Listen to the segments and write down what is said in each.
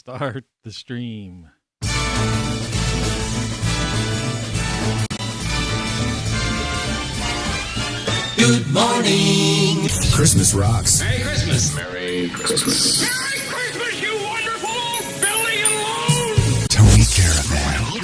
Start the stream. Good morning. Christmas rocks. Merry Christmas. Merry Christmas. Merry Christmas, you wonderful old Billy and Lone. Tony Caravan.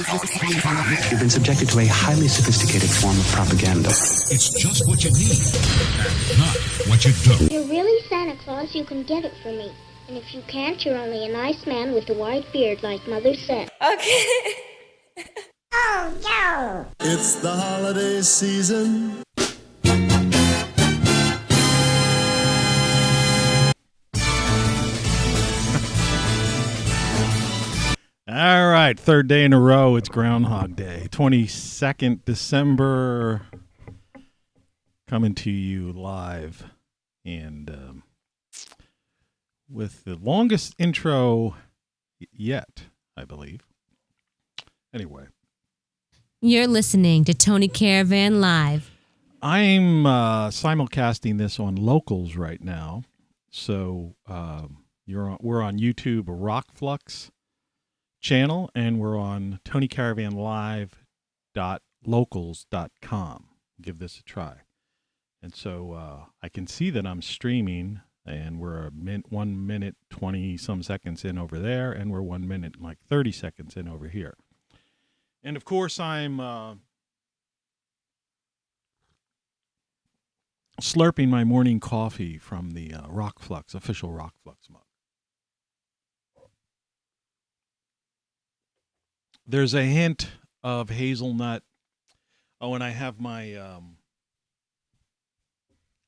You've been subjected to a highly sophisticated form of propaganda. It's just what you need, and not what you don't. If you're really Santa Claus, you can get it for me. And if you can't, you're only a nice man with a white beard, like Mother said. Okay. Oh, no! It's the holiday season. All right, third day in a row, it's Groundhog Day. 22nd December, coming to you live. And with the longest intro yet, I believe. Anyway. You're listening to Tony Caravan Live. I'm simulcasting this on Locals right now. So we're on YouTube, ROCKFLUX channel, and we're on TonyCaravanLive.locals.com. Give this a try. And so I can see that I'm streaming, and we're 1 minute 20 some seconds in over there, and we're 1 minute and like 30 seconds in over here. And of course I'm slurping my morning coffee from the ROCKFLUX, official ROCKFLUX mug. There's a hint of hazelnut. Oh, and I have my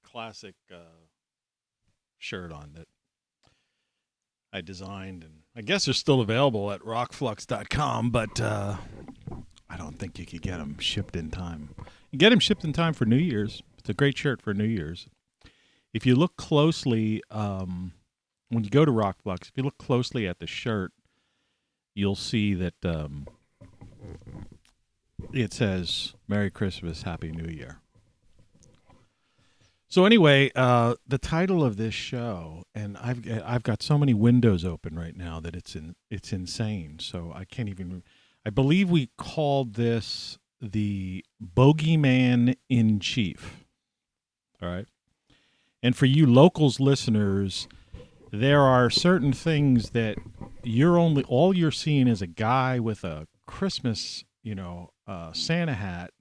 classic shirt on that I designed, and I guess they're still available at rockflux.com, but I don't think you could get them shipped in time. You get them shipped in time for New Year's. It's a great shirt for New Year's. If you look closely, when you go to ROCKFLUX, if you look closely at the shirt, you'll see that it says Merry Christmas, Happy New Year. So anyway, the title of this show, and I've got so many windows open right now that it's insane. So I can't even. I believe we called this the Bogeyman-in-Chief. All right, and for you Locals listeners, there are certain things that all you're seeing is a guy with a Christmas, Santa hat,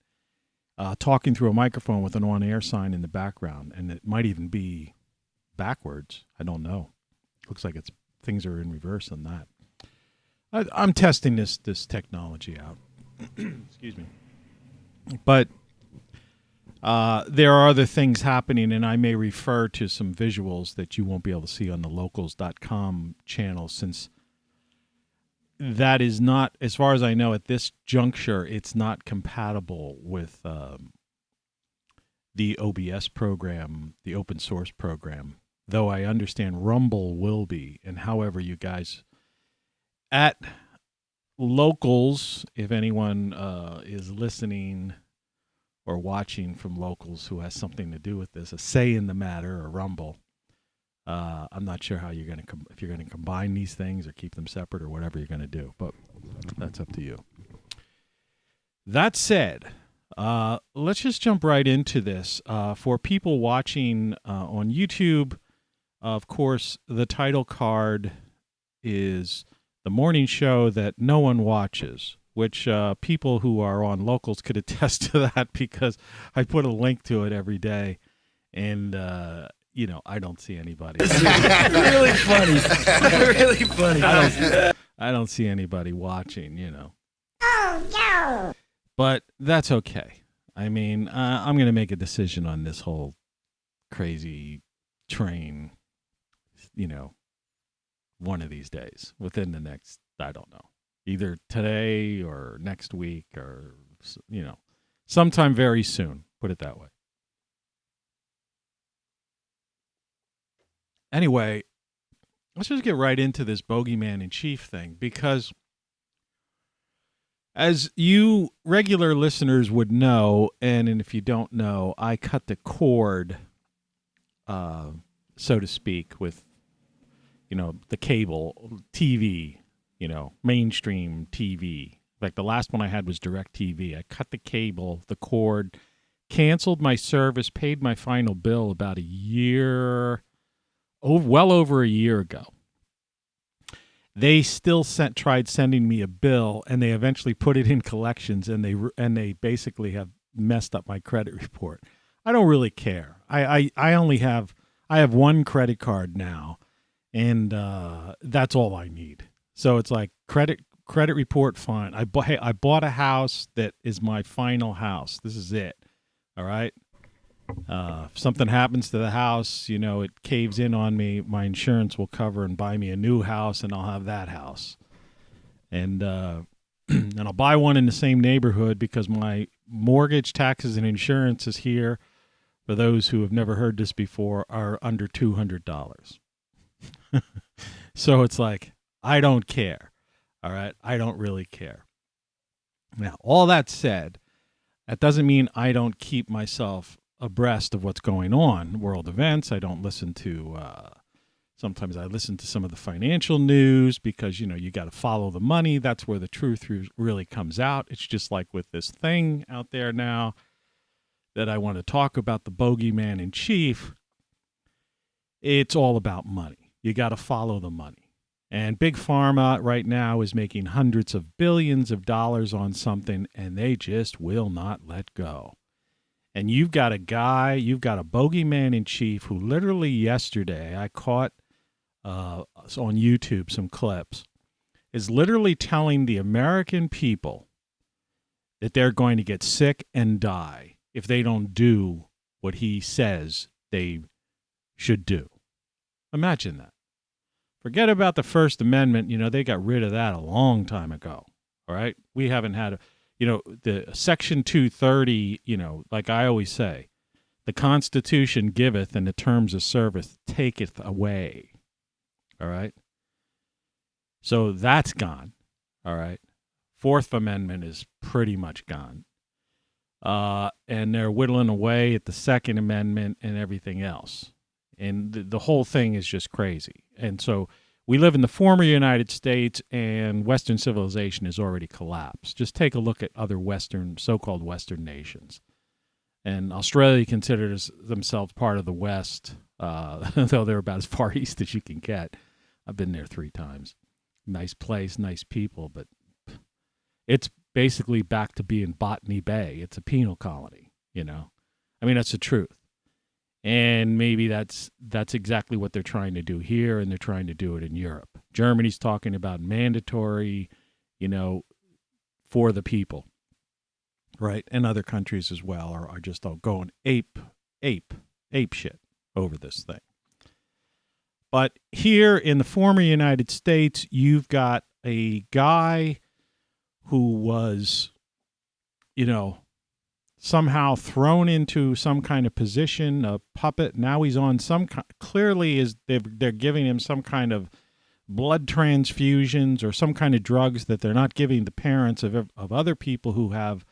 talking through a microphone with an on-air sign in the background, and it might even be backwards. I don't know. Looks like things are in reverse on that. I'm testing this technology out. Excuse me. But there are other things happening, and I may refer to some visuals that you won't be able to see on the locals.com channel, since that is not, as far as I know, at this juncture, it's not compatible with the OBS program, the open source program, though I understand Rumble will be. And however, you guys at Locals, if anyone is listening or watching from Locals who has something to do with this, a say in the matter, or Rumble, I'm not sure how you're going to if you're going to combine these things or keep them separate or whatever you're going to do, but that's up to you. That said, let's just jump right into this. For people watching on YouTube, of course, the title card is the morning show that no one watches, which people who are on Locals could attest to that, because I put a link to it every day, and I don't see anybody. Really funny. Really funny. I don't see anybody watching, Oh, no. But that's okay. I mean, I'm going to make a decision on this whole crazy train, one of these days, within the next, I don't know, either today or next week or, sometime very soon, put it that way. Anyway, let's just get right into this Bogeyman-in-Chief thing, because as you regular listeners would know, and if you don't know, I cut the cord, so to speak, with, the cable TV mainstream TV. Like the last one I had was DirecTV. I cut the cable, the cord, canceled my service, paid my final bill about well over a year ago. They still tried sending me a bill, and they eventually put it in collections, and they basically have messed up my credit report. I don't really care. I have one credit card now, and that's all I need. So it's like credit report fine. I bought a house that is my final house. This is it. All right. If something happens to the house, it caves in on me, my insurance will cover and buy me a new house, and I'll have that house. And and I'll buy one in the same neighborhood because my mortgage, taxes, and insurance is here, for those who have never heard this before, are under $200. So it's like, I don't care. All right? I don't really care. Now, all that said, that doesn't mean I don't keep myself abreast of what's going on, world events. I don't listen to, sometimes I listen to some of the financial news because, you got to follow the money. That's where the truth really comes out. It's just like with this thing out there now that I want to talk about, the Bogeyman-in-Chief. It's all about money. You got to follow the money. And Big Pharma right now is making hundreds of billions of dollars on something, and they just will not let go. And you've got a Bogeyman-in-Chief who literally yesterday, I caught on YouTube some clips, is literally telling the American people that they're going to get sick and die if they don't do what he says they should do. Imagine that. Forget about the First Amendment. They got rid of that a long time ago. All right? We haven't had the Section 230, like I always say, the Constitution giveth and the terms of service taketh away. All right? So that's gone. All right? Fourth Amendment is pretty much gone. And they're whittling away at the Second Amendment and everything else. And the whole thing is just crazy. And so we live in the former United States, and Western civilization has already collapsed. Just take a look at other so-called Western nations. And Australia considers themselves part of the West, though they're about as far east as you can get. I've been there 3 times. Nice place, nice people, but it's basically back to being Botany Bay. It's a penal colony, that's the truth. And maybe that's exactly what they're trying to do here, and they're trying to do it in Europe. Germany's talking about mandatory, for the people, right? And other countries as well are just all going ape shit over this thing. But here in the former United States, you've got a guy who was, somehow thrown into some kind of position, a puppet. Now he's on clearly they're giving him some kind of blood transfusions or some kind of drugs that they're not giving the parents of other people who have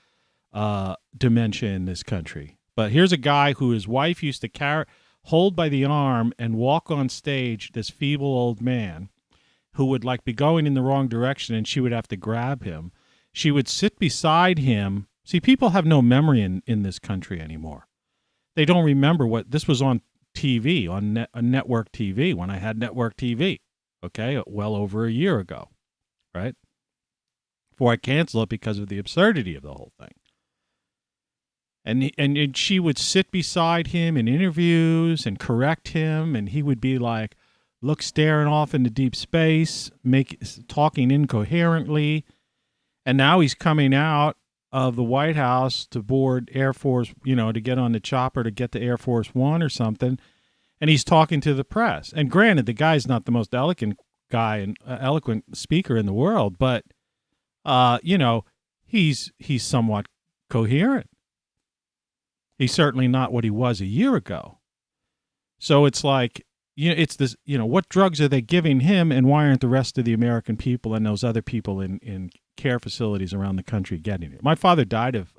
dementia in this country. But here's a guy who his wife used to hold by the arm and walk on stage, this feeble old man who would be going in the wrong direction, and she would have to grab him. She would sit beside him. See, people have no memory in this country anymore. They don't remember what this was on TV, on network TV, when I had network TV, okay, well over a year ago, right? Before I canceled it because of the absurdity of the whole thing. And she would sit beside him in interviews and correct him, and he would be like, staring off into deep space, talking incoherently. And now he's coming out of the White House to board Air Force, to get on the chopper to get to Air Force One or something, and he's talking to the press. And granted, the guy's not the most eloquent guy and eloquent speaker in the world, but he's somewhat coherent. He's certainly not what he was a year ago. So it's like, it's this, what drugs are they giving him, and why aren't the rest of the American people and those other people in care facilities around the country getting it? My father died of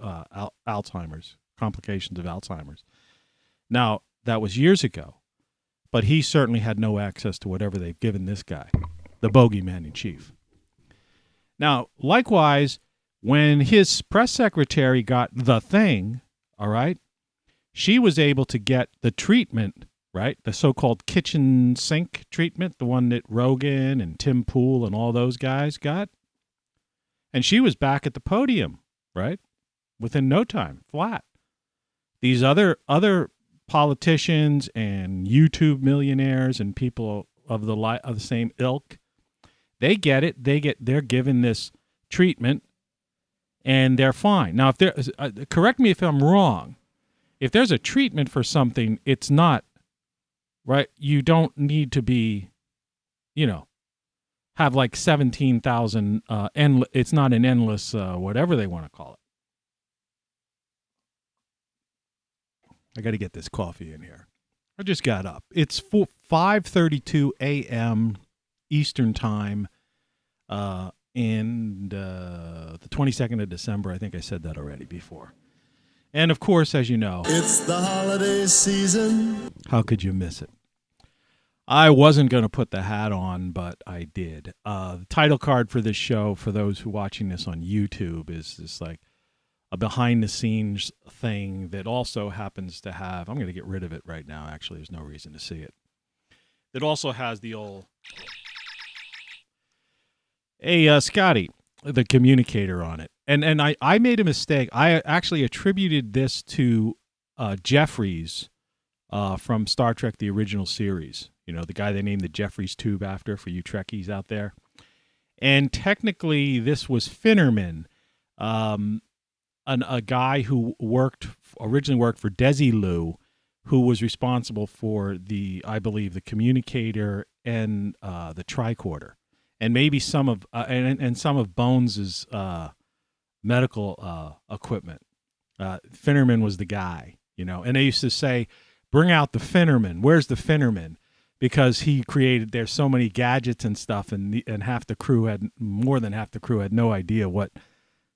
Alzheimer's, complications of Alzheimer's. Now, that was years ago, but he certainly had no access to whatever they've given this guy, the Bogeyman-in-Chief. Now, likewise, when his press secretary got the thing, all right, she was able to get the treatment, right, the so-called kitchen sink treatment, the one that Rogan and Tim Pool and all those guys got. And she was back at the podium, right, within no time, flat. These other politicians and YouTube millionaires and people of the same ilk, they get it. They're given this treatment, and they're fine. Now, if there, correct me if I'm wrong. If there's a treatment for something, it's not right. You don't need to be, have like 17,000. It's not an endless whatever they want to call it. I got to get this coffee in here. I just got up. It's 5:32 a.m. Eastern Time, and the 22nd of December. I think I said that already before. And, of course, as you know, It's the holiday season. how could you miss it? I wasn't going to put the hat on, but I did. The title card for this show, for those who are watching this on YouTube, is this like a behind-the-scenes thing that also happens to have, I'm going to get rid of it right now. Actually, there's no reason to see it. It also has the old, hey, Scotty, the communicator on it. And I made a mistake. I actually attributed this to Jeffries from Star Trek, the original series. The guy they named the Jeffries tube after, for you Trekkies out there. And technically, this was Finnerman, a guy who originally worked for Desilu, who was responsible for I believe, the communicator and the tricorder, and maybe some of some of Bones's medical equipment. Finnerman was the guy, and they used to say, "Bring out the Finnerman. Where's the Finnerman?" Because he created. There's so many gadgets and stuff, and more than half the crew had no idea what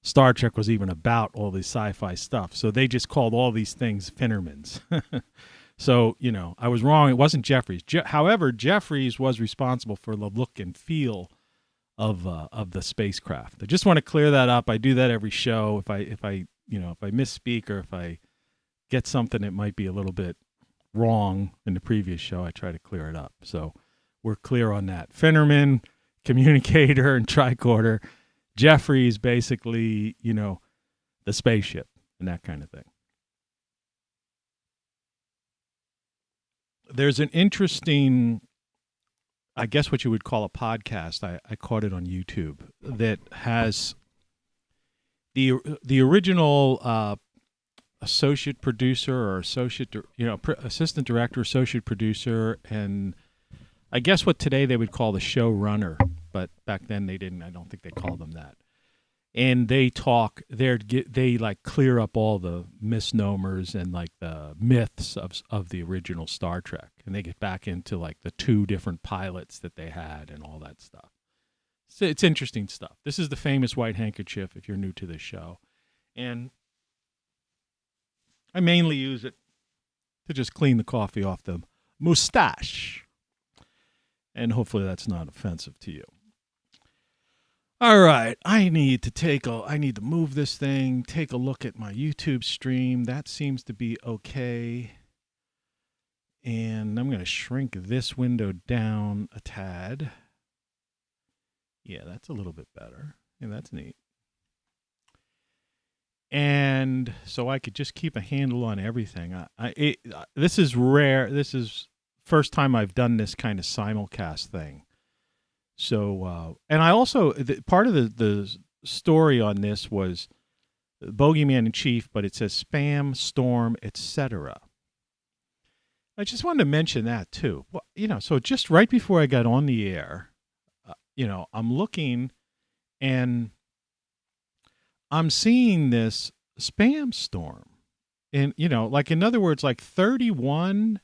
Star Trek was even about, all this sci-fi stuff. So they just called all these things Finnermans. So, I was wrong. It wasn't Jeffries. However, Jeffries was responsible for the look and feel of the spacecraft. I just want to clear that up. I do that every show. If I misspeak, or if I get something that might be a little bit wrong in the previous show, I try to clear it up. So we're clear on that. Finnerman, communicator, and tricorder. Jeffries, basically, the spaceship and that kind of thing. There's an interesting, I guess what you would call a podcast. I caught it on YouTube, that has the original associate producer or assistant director, associate producer, and I guess what today they would call the showrunner, but back then they didn't. I don't think they called them that. And they talk. They like clear up all the misnomers and like the myths of the original Star Trek, and they get back into like the 2 different pilots that they had and all that stuff. So it's interesting stuff. This is the famous white handkerchief. If you're new to this show, and I mainly use it to just clean the coffee off the mustache. And hopefully that's not offensive to you. All right, I need to move this thing, take a look at my YouTube stream. That seems to be okay. And I'm going to shrink this window down a tad. Yeah, that's a little bit better. Yeah, that's neat. And so I could just keep a handle on everything. This is rare. This is first time I've done this kind of simulcast thing. So, and I also, part of the story on this was Bogeyman-in-Chief, but it says spam, storm, etc. I just wanted to mention that too. Well, so just right before I got on the air, I'm looking and I'm seeing this spam storm. And, like, in other words, like 31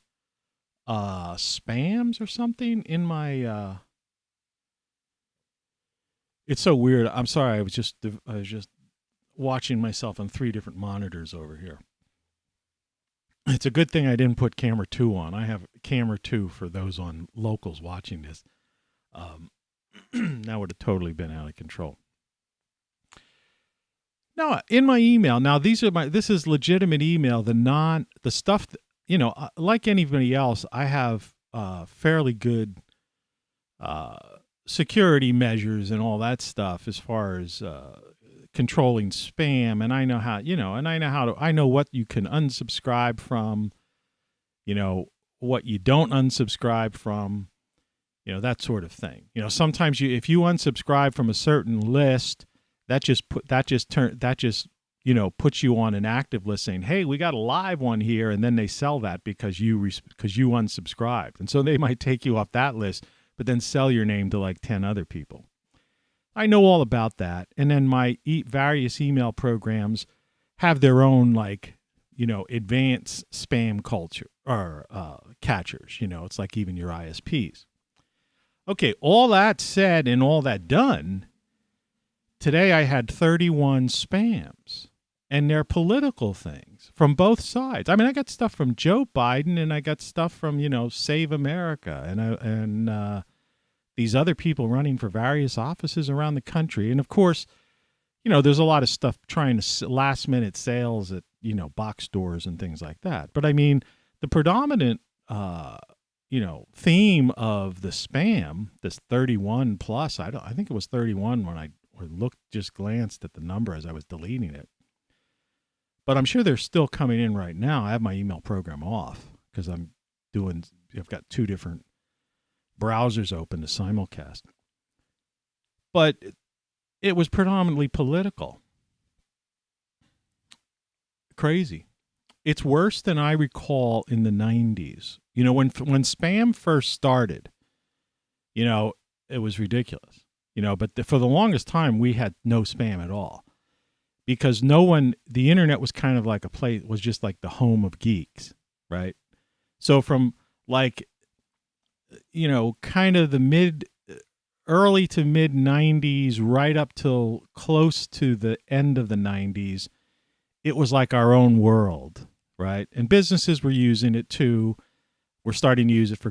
spams or something in my, it's so weird. I'm sorry. I was just watching myself on 3 different monitors over here. It's a good thing I didn't put camera 2 on. I have camera 2 for those on locals watching this. That would have totally been out of control. No, in my email. Now this is legitimate email. The stuff, like anybody else, I have fairly good security measures and all that stuff as far as controlling spam. And I know how, I know what you can unsubscribe from, what you don't unsubscribe from, that sort of thing. Sometimes if you unsubscribe from a certain list, that just puts you on an active list saying, hey, we got a live one here. And then they sell that because you unsubscribed. And so they might take you off that list, but then sell your name to like 10 other people. I know all about that. And then my various email programs have their own advanced spam culture or catchers. It's like even your ISPs. Okay, all that said and all that done, today I had 31 spams, and they're political things from both sides. I mean, I got stuff from Joe Biden, and I got stuff from, Save America, and these other people running for various offices around the country. And of course, there's a lot of stuff trying to last-minute sales at, box stores and things like that. But I mean, the predominant theme of the spam, this 31 plus, I think it was 31 when I glanced at the number as I was deleting it. But I'm sure they're still coming in right now. I have my email program off because I've got two different browsers open to simulcast. But it was predominantly political. Crazy. It's worse than I recall in the 90s. When spam first started, it was ridiculous. But for the longest time, we had no spam at all. Because the internet was kind of like was just like the home of geeks, right? So from kind of the early to mid 90s, right up till close to the end of the 90s, it was like our own world, right? And businesses were using it too. We're starting to use it for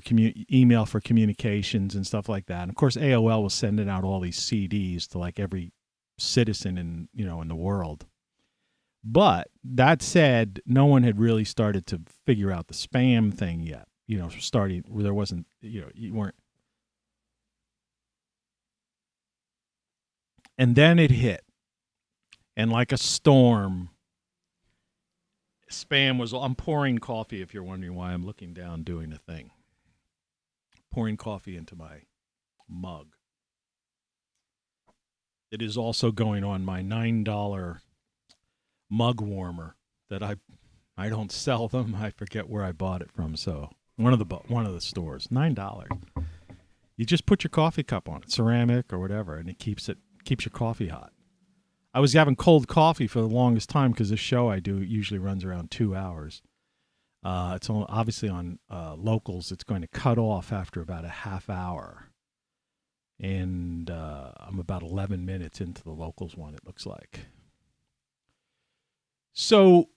email for communications and stuff like that. And of course, AOL was sending out all these CDs to like every citizen in the world. But that said, no one had really started to figure out the spam thing yet. Starting where there wasn't, you weren't. And then it hit. And like a storm, I'm pouring coffee, if you're wondering why I'm looking down doing a thing. Pouring coffee into my mug. It is also going on my $9 mug warmer that I don't sell them. I forget where I bought it from. So one of the stores, $9. You just put your coffee cup on it, ceramic or whatever, and it keeps your coffee hot. I was having cold coffee for the longest time because this show I do usually runs around 2 hours. It's obviously on locals. It's going to cut off after about a half hour. And I'm about 11 minutes into the locals one, it looks like. So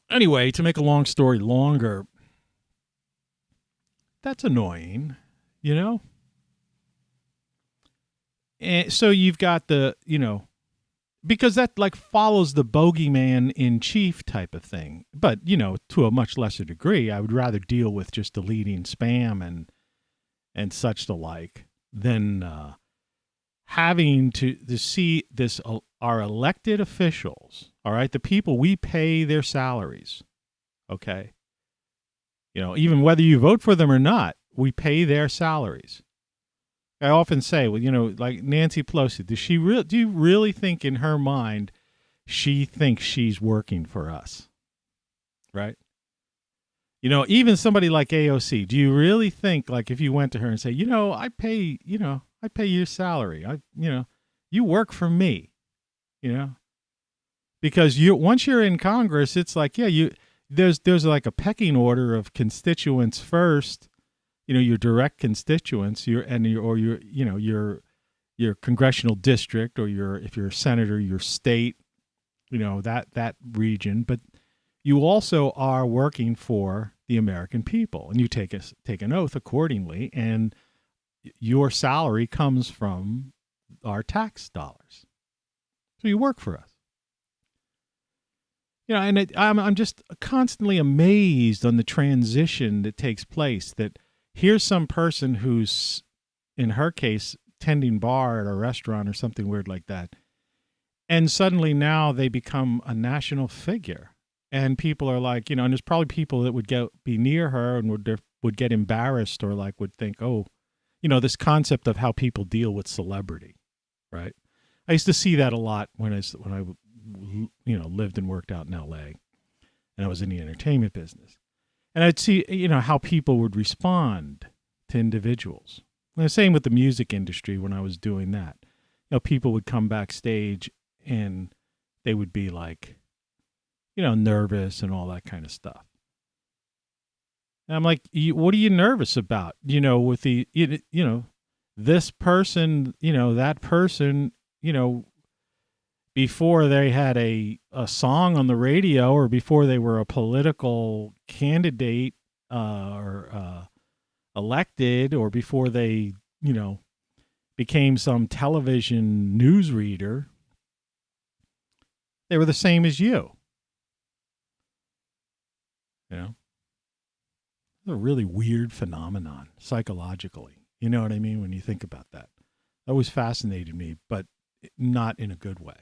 anyway, to make a long story longer, that's annoying, And so you've got because that follows the Bogeyman-in-Chief type of thing. But, to a much lesser degree, I would rather deal with just deleting spam and such the like than having to see this, our elected officials, all right, the people we pay their salaries, okay? Even whether you vote for them or not, we pay their salaries. I often say, like Nancy Pelosi, do you really think in her mind she thinks she's working for us? Right? Even somebody like AOC, do you really think if you went to her and say, I pay your salary. You work for me, because once you're in Congress, it's like, there's like a pecking order of constituents first. Your direct constituents, your congressional district, or if you're a senator, your state, that region. But you also are working for the American people, and you take an oath accordingly, and your salary comes from our tax dollars. So you work for us. And I'm just constantly amazed on the transition that takes place. That here's some person who's, in her case, tending bar at a restaurant or something weird like that, and suddenly now they become a national figure, and people are like, and there's probably people that would be near her and would get embarrassed or like would think, oh, this concept of how people deal with celebrity, right? I used to see that a lot when I lived and worked out in LA, and I was in the entertainment business, and I'd see, how people would respond to individuals. And the same with the music industry when I was doing that. People would come backstage and they would be like, nervous and all that kind of stuff. And I'm like, what are you nervous about? With the, this person, that person, before they had a song on the radio or before they were a political candidate or elected or before they, became some television newsreader, they were the same as you. It's a really weird phenomenon psychologically. You know what I mean? When you think about that, that always fascinated me, but not in a good way.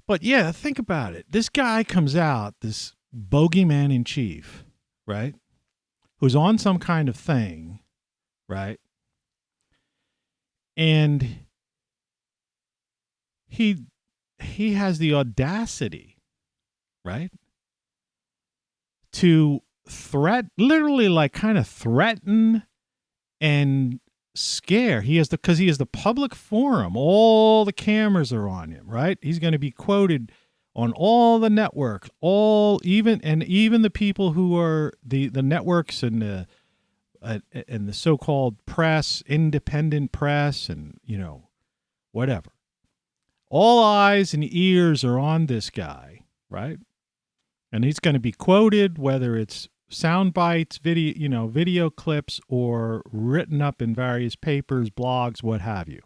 But yeah, think about it. This guy comes out, this Bogeyman-in-Chief, right? Who's on some kind of thing, right? And he has the audacity, right? To literally like kind of threaten and scare. Because he is the public forum. All the cameras are on him, right? He's going to be quoted on all the networks, even the people who are the networks and the so-called press, independent press, and whatever. All eyes and ears are on this guy, right? And he's going to be quoted, whether it's sound bites, video clips, or written up in various papers, blogs, what have you,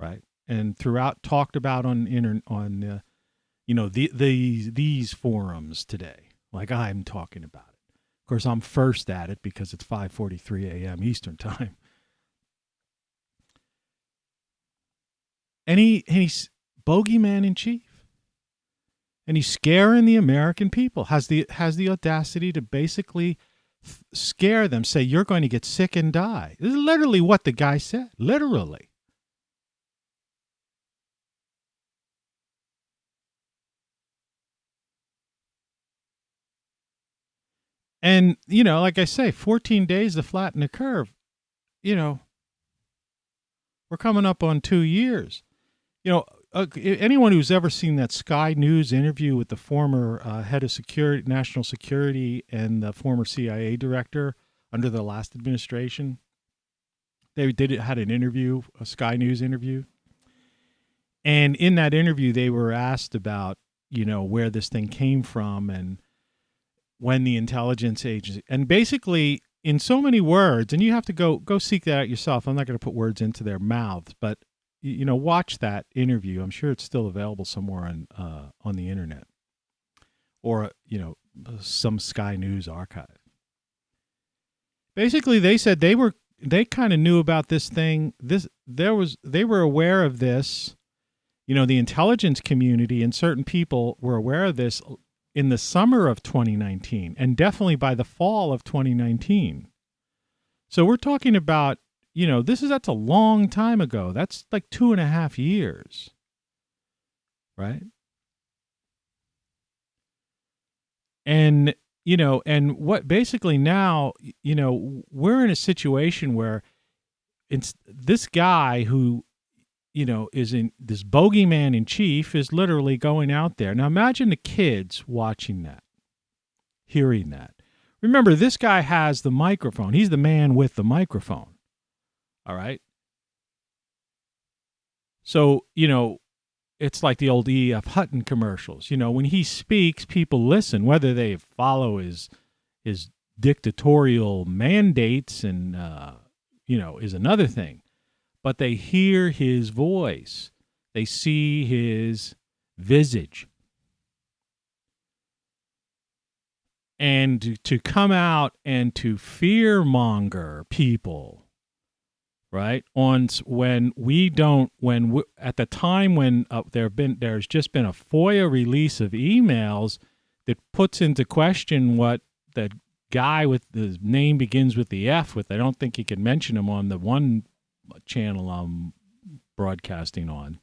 right? And throughout talked about on these forums today, like I'm talking about it. Of course, I'm first at it because it's 5:43 a.m. Eastern time. And he's Bogeyman-in-Chief. And he's scaring the American people, has the audacity to basically scare them, say, you're going to get sick and die. This is literally what the guy said, literally. And, like I say, 14 days to flatten the curve, we're coming up on 2 years. Anyone who's ever seen that Sky News interview with the former head of national security and the former CIA director under the last administration, they had an interview, a Sky News interview. And in that interview, they were asked about, where this thing came from and when the intelligence agency, and basically in so many words, and you have to go seek that out yourself. I'm not going to put words into their mouths, but watch that interview. I'm sure it's still available somewhere on the internet or, some Sky News archive. Basically, they said they kind of knew about this thing. They were aware of this. The intelligence community and certain people were aware of this in the summer of 2019 and definitely by the fall of 2019. So we're talking about, that's a long time ago. That's like 2.5 years, right? And, and what basically now, we're in a situation where it's this guy who, is in this Bogeyman-in-Chief is literally going out there. Now imagine the kids watching that, hearing that. Remember, this guy has the microphone. He's the man with the microphone. All right. So, it's like the old E.F. Hutton commercials. When he speaks, people listen, whether they follow his dictatorial mandates and, is another thing. But they hear his voice. They see his visage. and to come out and to fearmonger people, right? At the time when there's just been a FOIA release of emails that puts into question what that guy with the name begins with the F with. I don't think you can mention him on the one channel I'm broadcasting on.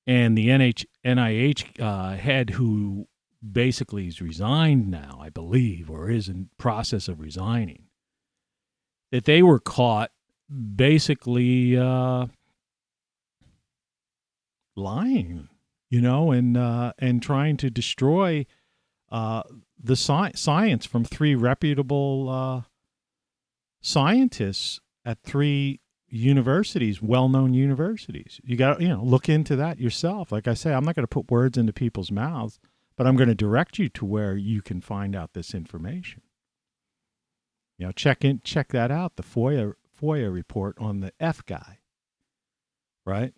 And the NIH head, who basically is resigned now, I believe, or is in process of resigning, that they were caught basically lying, and trying to destroy the science from three reputable scientists at three universities, well-known universities. You got to, look into that yourself. Like I say, I'm not going to put words into people's mouths, but I'm going to direct you to where you can find out this information. Check that out, the FOIA report on the F guy, right?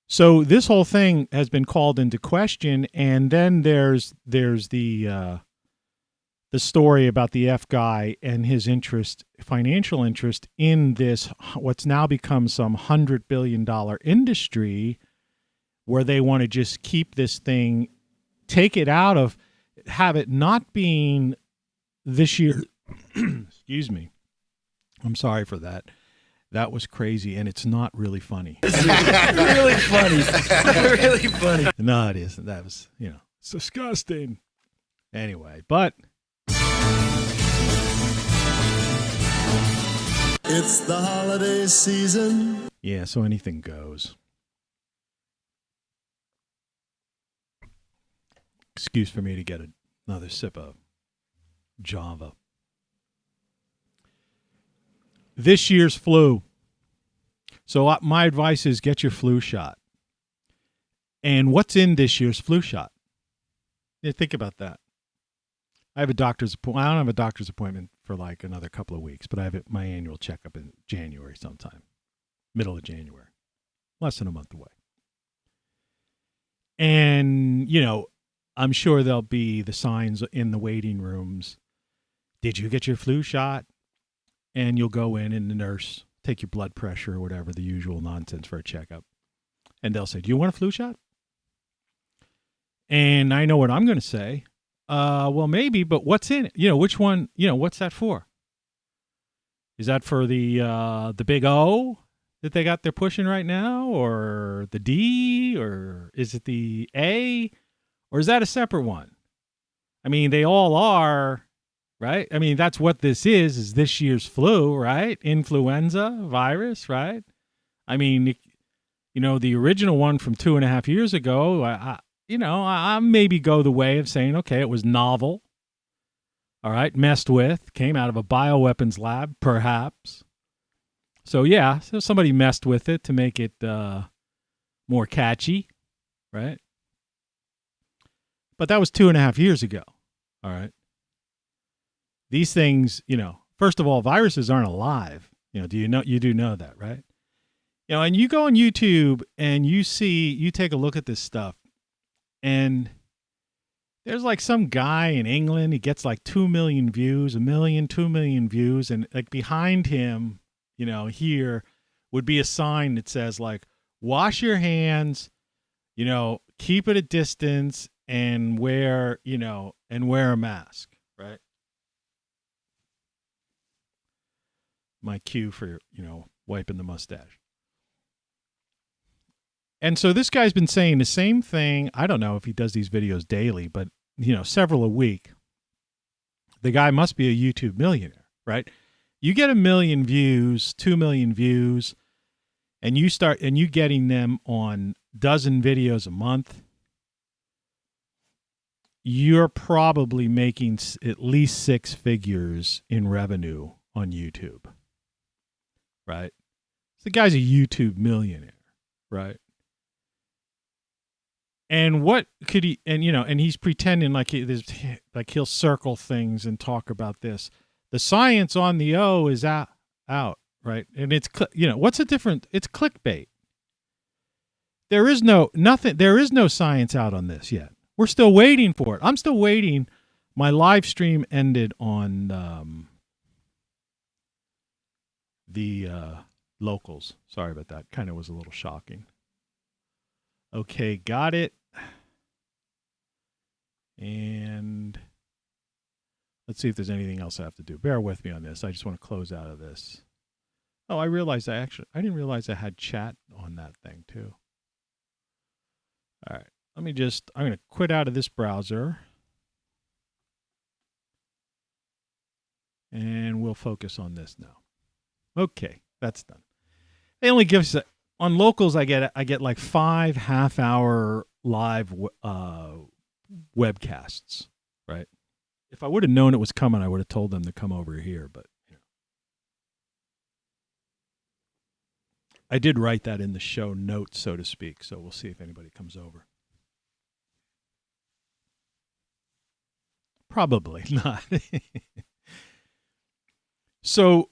So this whole thing has been called into question, and then there's the story about the F guy and his financial interest in this, what's now become some $100 billion industry, where they want to just keep this thing, take it out of, have it not being this year. Excuse me. I'm sorry for that. That was crazy, and it's not really funny. Really funny. Really funny. No, it isn't. That was, it's disgusting. Anyway, but It's the holiday season. yeah, so anything goes. Excuse for me to get another sip of Java. This year's flu. So my advice is get your flu shot. And what's in this year's flu shot? Yeah, think about that. I have a doctor's appointment. I don't have a doctor's appointment for like another couple of weeks, but I have my annual checkup in January sometime. Middle of January. Less than a month away. And, I'm sure there'll be the signs in the waiting rooms. Did you get your flu shot? And you'll go in and the nurse take your blood pressure or whatever, the usual nonsense for a checkup. And they'll say, do you want a flu shot? And I know what I'm going to say. Well, maybe, but what's in it? Which one, what's that for? Is that for the big O that they're pushing right now, or the D, or is it the A, or is that a separate one? I mean, they all are, right? I mean, that's what this is this year's flu, right? Influenza virus, right? I mean, the original one from 2.5 years ago, I maybe go the way of saying, okay, it was novel. All right, messed with, came out of a bioweapons lab, perhaps. So yeah, so somebody messed with it to make it more catchy, right? But that was 2.5 years ago. All right. These things, first of all, viruses aren't alive. You do know that, right? And you go on YouTube and you take a look at this stuff, and there's like some guy in England, he gets like 2 million views, 2 million views, and like behind him, here would be a sign that says like, wash your hands, keep it a distance, and wear a mask, right? My cue for, wiping the mustache. And so this guy's been saying the same thing. I don't know if he does these videos daily, but, several a week. The guy must be a YouTube millionaire, right? You get 1 million views, 2 million views, and you getting them on dozen videos a month. You're probably making at least 6 figures in revenue on YouTube, right? So the guy's a YouTube millionaire, right? And what could he? And and he's pretending like he'll circle things and talk about this. The science on the O is out, right? And it's what's the difference? It's clickbait. There is no science out on this yet. We're still waiting for it. I'm still waiting. My live stream ended on the locals. Sorry about that. Kind of was a little shocking. Okay, got it. And let's see if there's anything else I have to do. Bear with me on this. I just want to close out of this. Oh, I realized I didn't realize I had chat on that thing too. All right. I'm going to quit out of this browser. And we'll focus on this now. Okay, that's done. They only give us on locals. I get like 5 half-hour live webcasts. Right. If I would have known it was coming, I would have told them to come over here. But I did write that in the show notes, so to speak. So we'll see if anybody comes over. Probably not. So,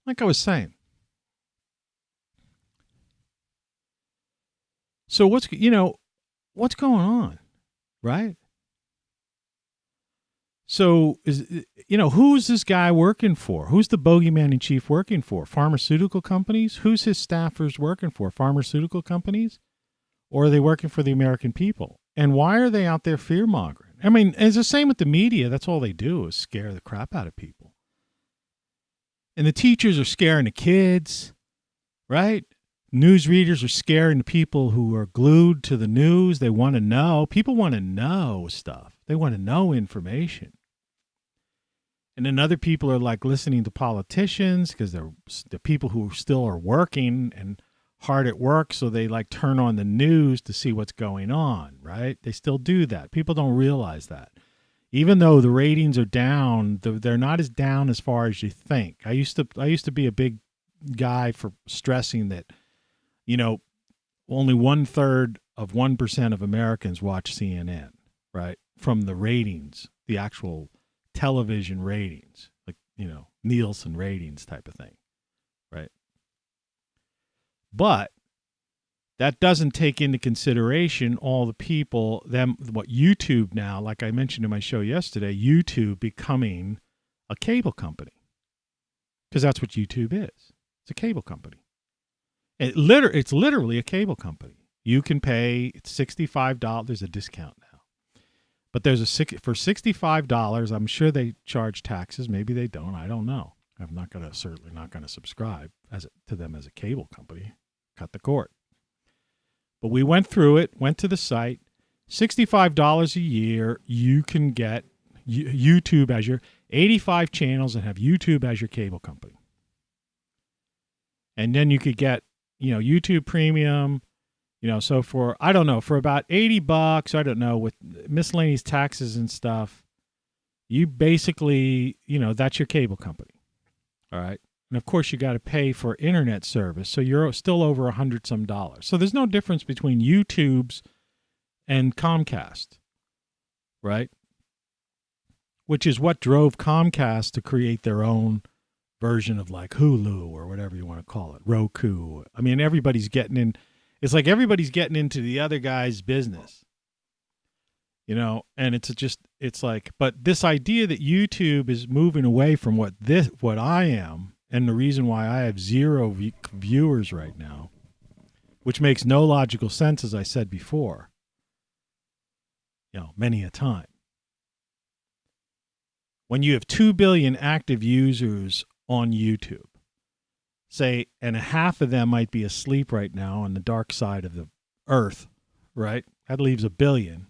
like I was saying, so what's going on, right? So who's this guy working for? Who's the Bogeyman-in-Chief working for? Pharmaceutical companies? Who's his staffers working for? Pharmaceutical companies? Or are they working for the American people? And why are they out there fear-mongering? I mean, it's the same with the media. That's all they do is scare the crap out of people. And the teachers are scaring the kids, right? News readers are scaring the people who are glued to the news. They want to know. People want to know stuff. They want to know information. And then other people are like listening to politicians because they're the people who still are working and hard at work, so they like turn on the news to see what's going on, right? They still do that. People don't realize that. Even though the ratings are down, they're not as down as far as you think. I used to be a big guy for stressing that, only 1/3 of 1% of Americans watch CNN, right? From the ratings, the actual television ratings, like, Nielsen ratings type of thing, right? But that doesn't take into consideration all the people, what YouTube now, like I mentioned in my show yesterday, YouTube becoming a cable company. Because that's what YouTube is. It's a cable company. It's literally a cable company. You can pay $65. There's a discount now. But for $65, I'm sure they charge taxes. Maybe they don't. I don't know. I'm certainly not going to subscribe to them as a cable company. Cut the cord. But we went through it, went to the site. $65 a year, you can get YouTube as your 85 channels and have YouTube as your cable company. And then you could get, YouTube Premium, so for about $80, I don't know, with miscellaneous taxes and stuff, you basically, that's your cable company. All right. And of course, you got to pay for internet service. So you're still over $100-some. So there's no difference between YouTube's and Comcast, right? Which is what drove Comcast to create their own version of like Hulu or whatever you want to call it, Roku. I mean, everybody's getting in. It's like everybody's getting into the other guy's business, and it's like, but this idea that YouTube is moving away from what I am, and the reason why I have 0 viewers right now, which makes no logical sense, as I said before, many a time. When you have 2 billion active users on YouTube, say, and half of them might be asleep right now on the dark side of the earth, right? That leaves 1 billion.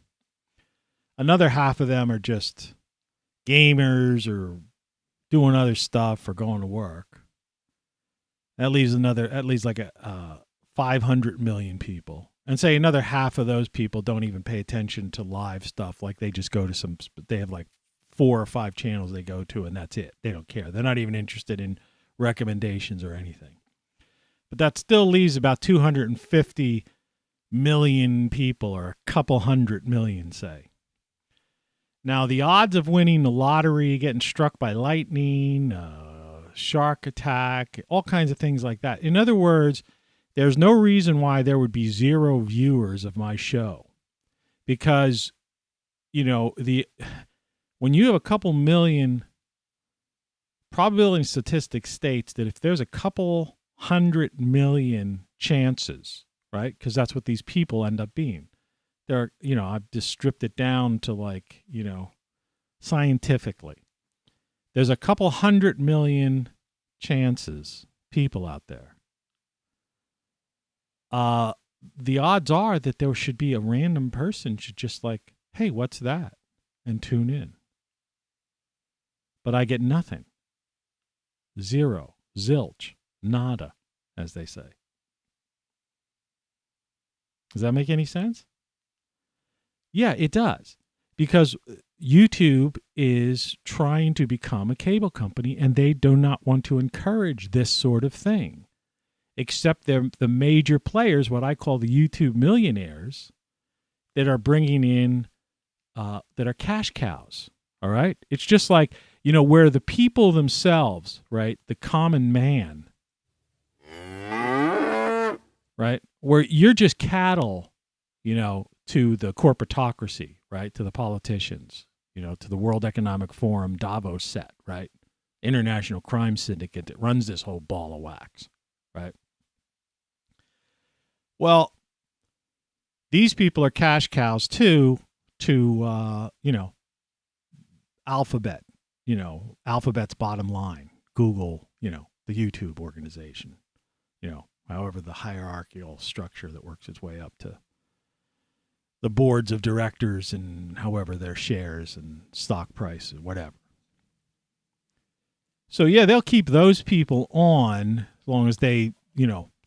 Another half of them are just gamers or doing other stuff or going to work. That leaves like 500 million people. And say another half of those people don't even pay attention to live stuff. Like they just go to they have like 4 or 5 channels they go to and that's it. They don't care. They're not even interested in recommendations or anything. But that still leaves about 250 million people, or a couple 100 million, say. Now, the odds of winning the lottery, getting struck by lightning, shark attack, all kinds of things like that. In other words, there's no reason why there would be 0 viewers of my show. because, when you have a couple million, probability statistics states that if there's a couple 100 million chances, right? Because that's what these people end up being. They're, I've just stripped it down to scientifically. There's a couple 100 million chances, people out there. The odds are that there should be a random person should just hey, what's that? And tune in. But I get nothing. Zero, zilch, nada, as they say. Does that make any sense? Yeah, it does. Because YouTube is trying to become a cable company, and they do not want to encourage this sort of thing. Except they're the major players, what I call the YouTube millionaires, that are bringing in, that are cash cows. All right? It's just like, where the people themselves, right, the common man, right, where you're just cattle, to the corporatocracy, right, to the politicians, to the World Economic Forum Davos set, right, international crime syndicate that runs this whole ball of wax, right? Well, these people are cash cows too to, Alphabet, Alphabet's bottom line, Google, the YouTube organization, however the hierarchical structure that works its way up to the boards of directors and however their shares and stock price and whatever. So, yeah, they'll keep those people on as long as they,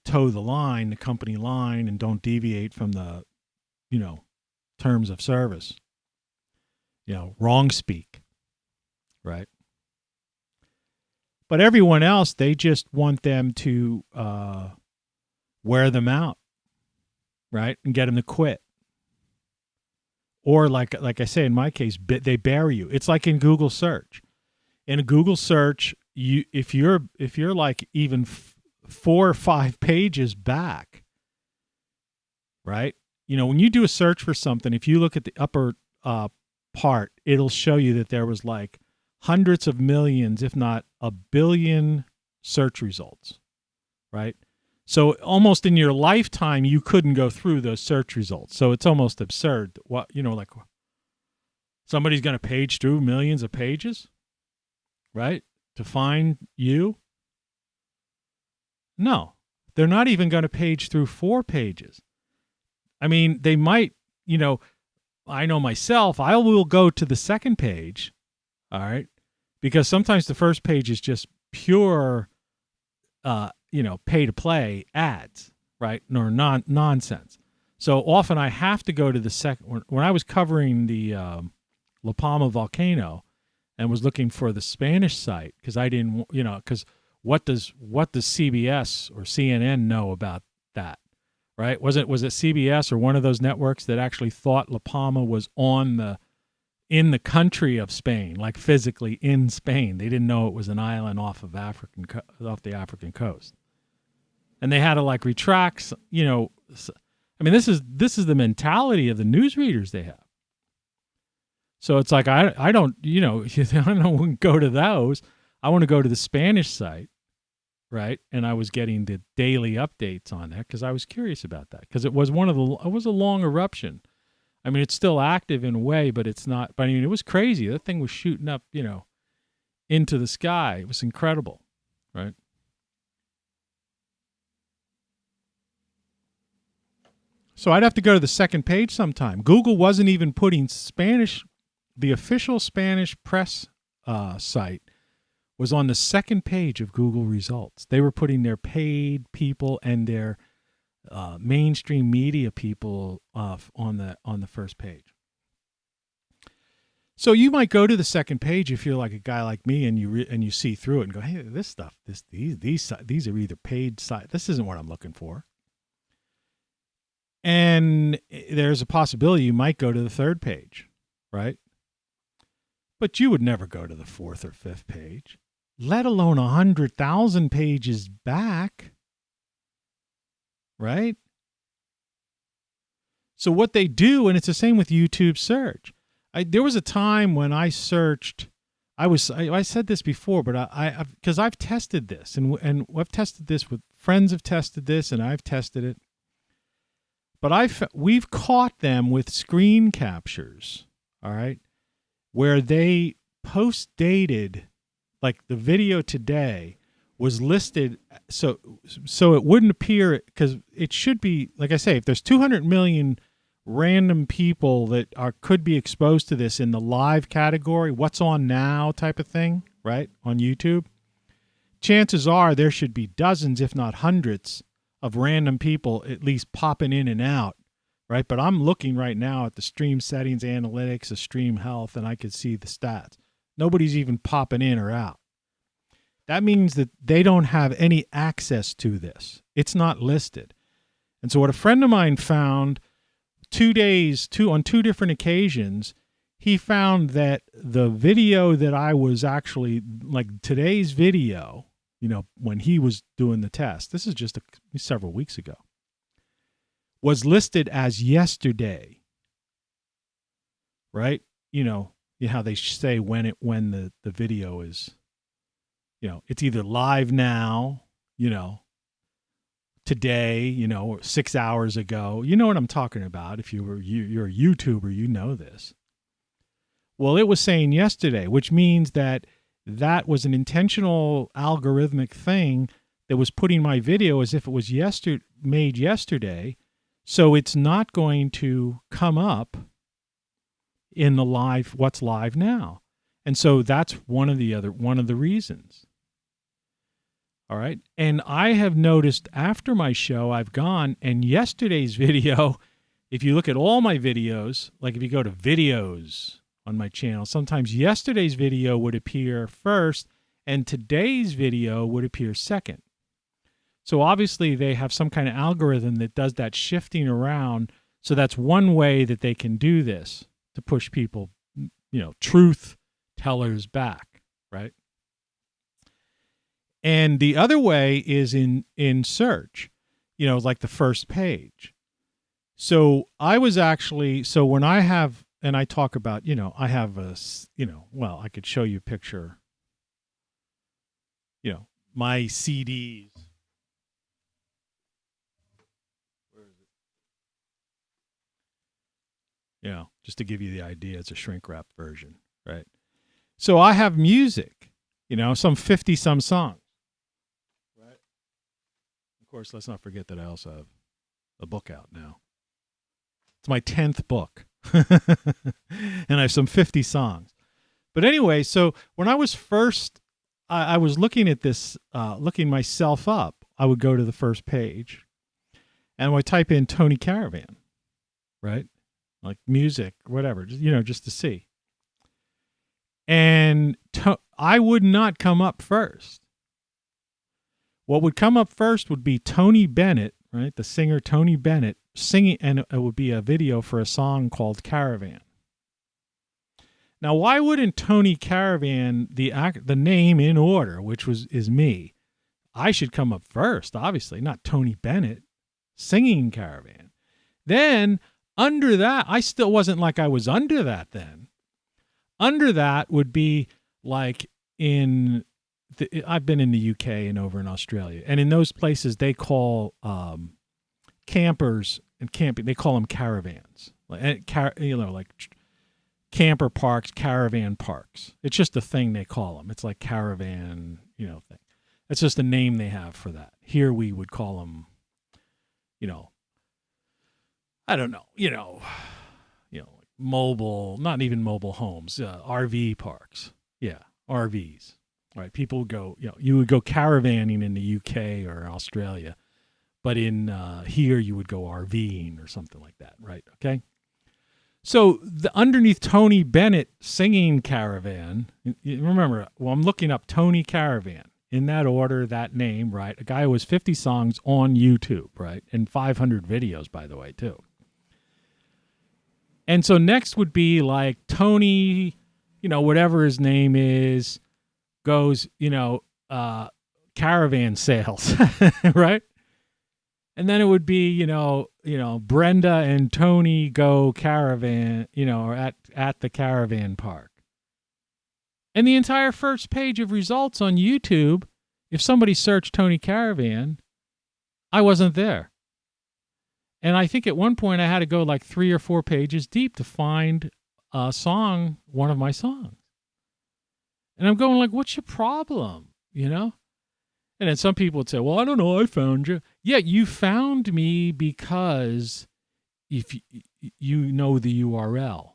toe the line, the company line, and don't deviate from the, terms of service. Wrong speak, right? But everyone else, they just want them to wear them out, right, and get them to quit. Or like I say, in my case, they bury you. It's like in Google search. In a Google search, if you're even 4 or 5 pages back, right? When you do a search for something, if you look at the upper part, it'll show you that there was hundreds of millions, if not a billion search results, right? So almost in your lifetime, you couldn't go through those search results. So it's almost absurd. What, somebody's going to page through millions of pages, right, to find you? No, they're not even going to page through 4 pages. I mean, they might, I know myself, I will go to the second page, all right, because sometimes the first page is just pure, pay to play ads, right, or nonsense. So often I have to go to the second. When I was covering the La Palma volcano and was looking for the Spanish site, because I didn't, because what does CBS or CNN know about that, right? Was it CBS or one of those networks that actually thought La Palma was in the country of Spain, like physically in Spain? They didn't know it was an island off the African coast, and they had to retract. I mean, this is the mentality of the newsreaders they have. So it's like I don't want to go to those. I want to go to the Spanish site, right? And I was getting the daily updates on that because I was curious about that, because it was it was a long eruption. I mean, it's still active in a way, but it's not. But I mean, it was crazy. That thing was shooting up, into the sky. It was incredible, right? So I'd have to go to the second page sometime. Google wasn't even putting Spanish. The official Spanish press site was on the second page of Google results. They were putting their paid people and their mainstream media people on the first page. So you might go to the second page if you're like a guy like me, and you see through it and go, hey, this stuff, these are either paid sites. This isn't what I'm looking for. And there's a possibility you might go to the third page, right? But you would never go to the fourth or fifth page, let alone 100,000 pages back, right? So what they do, and it's the same with YouTube search. There was a time when I searched. I said this before, but because I've tested this, and I've tested this with friends have tested this, and I've tested it. But we've caught them with screen captures, all right, where they post-dated, like the video today was listed, so it wouldn't appear, because it should be, like I say, if there's 200 million random people that could be exposed to this in the live category, what's on now type of thing, right, on YouTube, chances are there should be dozens, if not hundreds, of random people at least popping in and out, right? But I'm looking right now at the stream settings, analytics, the stream health, and I can see the stats. Nobody's even popping in or out. That means that they don't have any access to this. It's not listed. And so what a friend of mine found on two different occasions, he found that the video that I was actually, like today's video, when he was doing the test, this is just several weeks ago, was listed as yesterday, right? How they say when the video is, it's either live now, today, or 6 hours ago. You know what I'm talking about. If you're a YouTuber, you know this. Well, it was saying yesterday, which means that was an intentional algorithmic thing that was putting my video as if it was made yesterday. So it's not going to come up in the what's live now. And so that's one of the reasons. All right. And I have noticed after my show, I've gone, and yesterday's video, if you look at all my videos, like if you go to videos on my channel, sometimes yesterday's video would appear first and today's video would appear second. So obviously they have some kind of algorithm that does that shifting around. So that's one way that they can do this to push people, truth tellers back, right? And the other way is in search, like the first page. So I was actually, when I have, and I talk about, I have I could show you a picture, my CDs. Where is it? Just to give you the idea, it's a shrink wrap version, right? So I have music, some 50-some songs. Of course, let's not forget that I also have a book out now. It's my 10th book. And I have some 50 songs. But anyway, so when I was first, I was looking at this, looking myself up, I would go to the first page and I would type in Tony Caravan, right? Like music, whatever, just to see. And I would not come up first. What would come up first would be Tony Bennett, right? The singer Tony Bennett singing, and it would be a video for a song called Caravan. Now, why wouldn't Tony Caravan, the name in order, which is me, I should come up first, obviously, not Tony Bennett singing Caravan. Then under that, I still wasn't like I was under that then. Under that would be like I've been in the UK and over in Australia, and in those places they call campers and camping, they call them caravans, like camper parks, caravan parks. It's just a thing they call them. It's like caravan, thing. It's just a name they have for that. Here we would call them, I don't know, mobile, not even mobile homes, RV parks. Yeah, RVs. All right, people would go, you would go caravanning in the UK or Australia, but in here you would go RVing or something like that, right? Okay. So underneath Tony Bennett singing Caravan, remember, I'm looking up Tony Caravan in that order, that name, right? A guy who has 50 songs on YouTube, right? And 500 videos, by the way, too. And so next would be like Tony, whatever his name is, goes, caravan sales, right? And then it would be, Brenda and Tony go caravan, or at the caravan park. And the entire first page of results on YouTube, if somebody searched Tony Caravan, I wasn't there. And I think at one point I had to go like 3 or 4 pages deep to find a song, one of my songs. And I'm going like, what's your problem? And then some people would say, well, I don't know, I found you. Yeah, you found me because if you know the URL,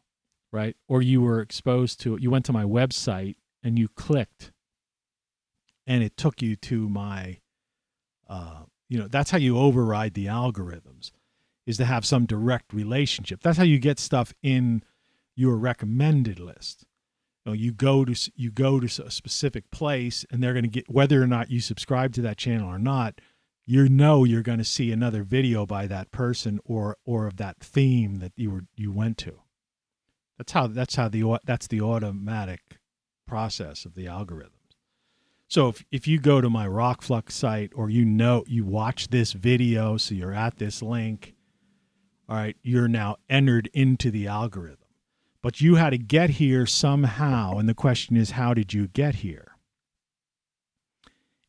right? Or you were exposed to it. You went to my website and you clicked and it took you to my, that's how you override the algorithms, is to have some direct relationship. That's how you get stuff in your recommended list. You go to a specific place, and they're going to get, whether or not you subscribe to that channel or not, you're going to see another video by that person or of that theme that you went to. That's the automatic process of the algorithms. So if you go to my ROCKFLUX site, or you watch this video, so you're at this link, all right, you're now entered into the algorithm. But you had to get here somehow, and the question is, how did you get here?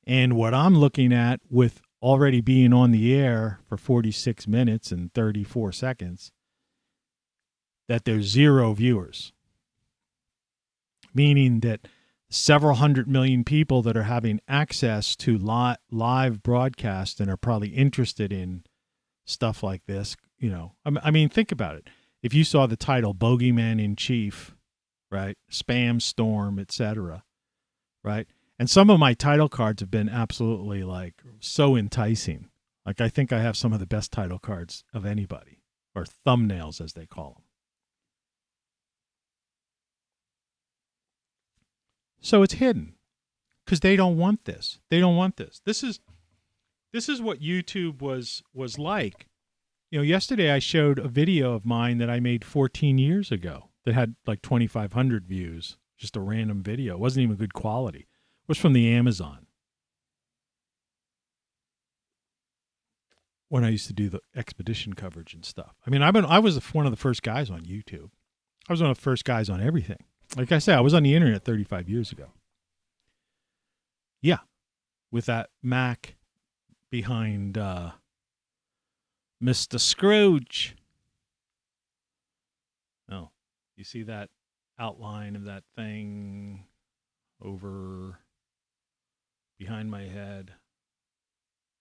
And what I'm looking at, with already being on the air for 46 minutes and 34 seconds, that there's 0 viewers. Meaning that several 100 million people that are having access to live broadcast and are probably interested in stuff like this, I mean, think about it. If you saw the title Bogeyman-in-Chief, right, Spam Storm, etc., right, and some of my title cards have been absolutely like so enticing. Like, I think I have some of the best title cards of anybody, or thumbnails as they call them. So it's hidden because they don't want this. They don't want this. This is what YouTube was like. Yesterday I showed a video of mine that I made 14 years ago that had like 2,500 views, just a random video. It wasn't even good quality. It was from the Amazon. When I used to do the expedition coverage and stuff. I mean, I was one of the first guys on YouTube. I was one of the first guys on everything. Like I said, I was on the internet 35 years ago. Yeah, with that Mac behind Mr. Scrooge. Oh, you see that outline of that thing over behind my head?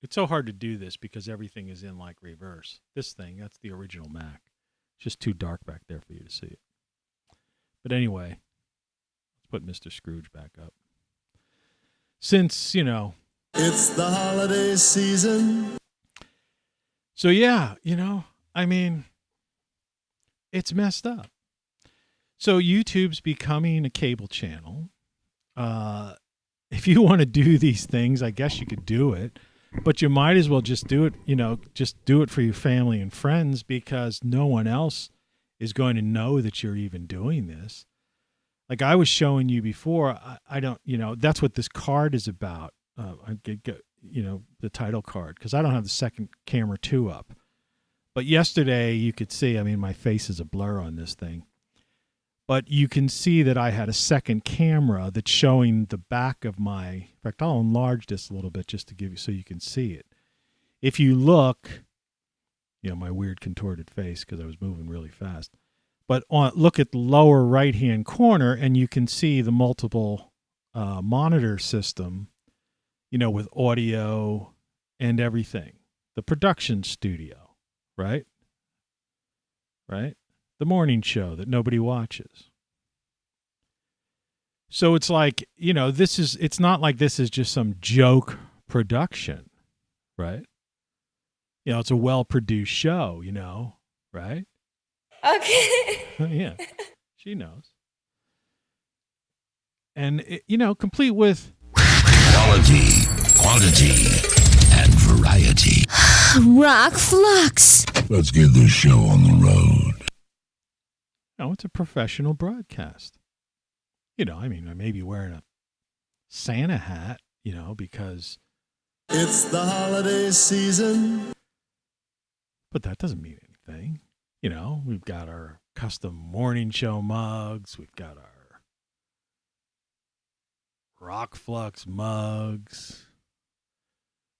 It's so hard to do this because everything is in like reverse. This thing, that's the original Mac. It's just too dark back there for you to see it. But anyway, let's put Mr. Scrooge back up. Since, It's the holiday season. So yeah, I mean, it's messed up. So YouTube's becoming a cable channel. If you want to do these things, I guess you could do it, but you might as well just do it, just do it for your family and friends, because no one else is going to know that you're even doing this. Like I was showing you before, I don't, that's what this card is about. I get, the title card, because I don't have the second camera 2 up. But yesterday you could see, I mean, my face is a blur on this thing. But you can see that I had a second camera that's showing the back of my, in fact, I'll enlarge this a little bit just to give you, so you can see it. If you look, my weird contorted face because I was moving really fast. But look at the lower right-hand corner, and you can see the multiple monitor system, with audio and everything. The production studio, right? Right? The morning show that nobody watches. So it's like, it's not like this is just some joke production, right? It's a well-produced show, right? Okay. Yeah, she knows. And, complete with Quality, quantity, and variety. ROCKFLUX. Let's get this show on the road. It's a professional broadcast. I mean, I may be wearing a Santa hat, because It's the holiday season. But that doesn't mean anything. You know, we've got our custom morning show mugs. We've got our ROCKFLUX mugs.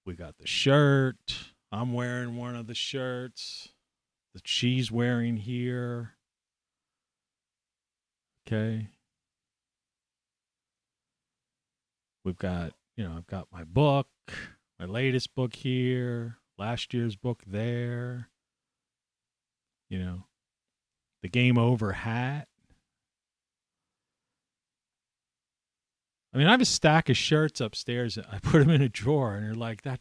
We got the shirt. I'm wearing one of the shirts that she's wearing here. Okay. We've got, I've got my book, my latest book here, last year's book there. The Game Over hat. I mean, I have a stack of shirts upstairs. I put them in a drawer, and they're like that.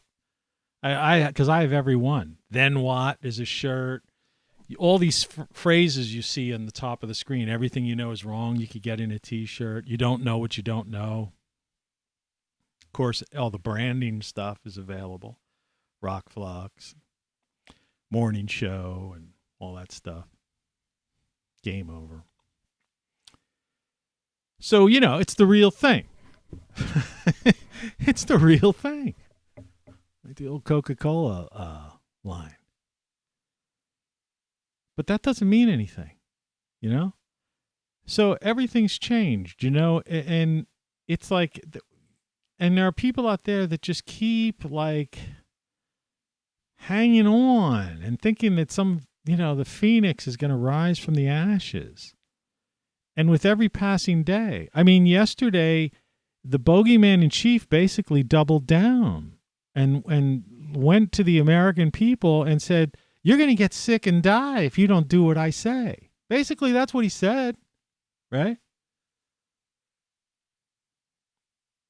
Because I have every one. Then what is a shirt? All these phrases you see on the top of the screen. Everything you know is wrong. You could get in a T-shirt. You don't know what you don't know. Of course, all the branding stuff is available. ROCKFLUX, morning show, and all that stuff. Game Over. So, it's the real thing. It's the real thing. Like the old Coca-Cola line. But that doesn't mean anything, So everything's changed, and it's like, and there are people out there that just keep like hanging on and thinking that the phoenix is going to rise from the ashes. And with every passing day, I mean, yesterday, the Bogeyman-in-Chief basically doubled down and went to the American people and said, you're going to get sick and die if you don't do what I say. Basically, that's what he said, right?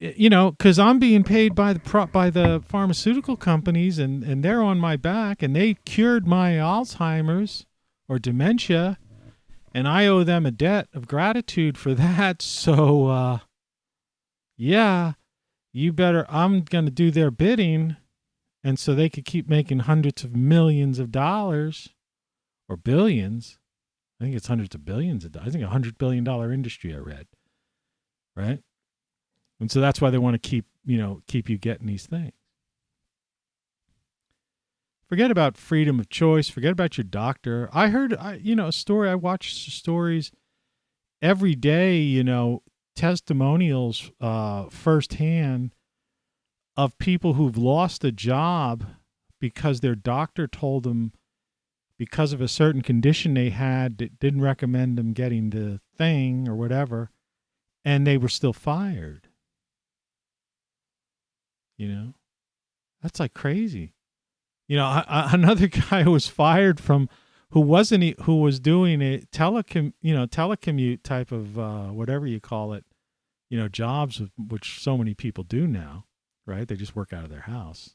Because I'm being paid by the pharmaceutical companies, and they're on my back, and they cured my Alzheimer's or dementia, and I owe them a debt of gratitude for that. So, yeah, you better. I'm going to do their bidding, and so they could keep making hundreds of millions of dollars or billions. I think it's hundreds of billions of dollars. I think $100 billion industry. I read, right? And so that's why they want to keep you getting these things. Forget about freedom of choice. Forget about your doctor. I heard, a story. I watch stories every day, testimonials firsthand of people who've lost a job because their doctor told them because of a certain condition they had, it didn't recommend them getting the thing or whatever, and they were still fired. That's like crazy. Another guy who was fired from, who was doing a telecommute type of whatever you call it, jobs, which so many people do now, right? They just work out of their house.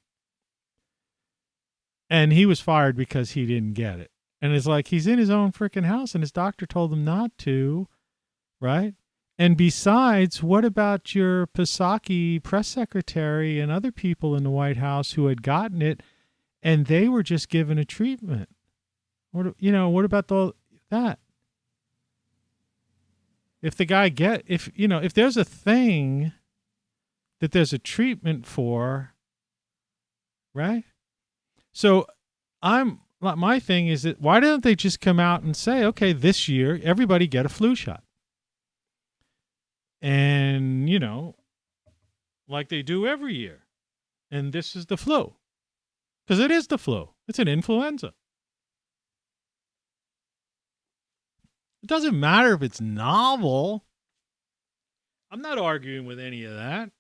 And he was fired because he didn't get it. And it's like he's in his own freaking house, and his doctor told him not to, right? And besides, what about your Psaki press secretary and other people in the White House who had gotten it, and they were just given a treatment? What about that? If the guy if there's a thing that there's a treatment for, right? So my thing is that why don't they just come out and say, okay, this year everybody get a flu shot? And, like they do every year. And this is the flu. Because it is the flu. It's an influenza. It doesn't matter if it's novel. I'm not arguing with any of that.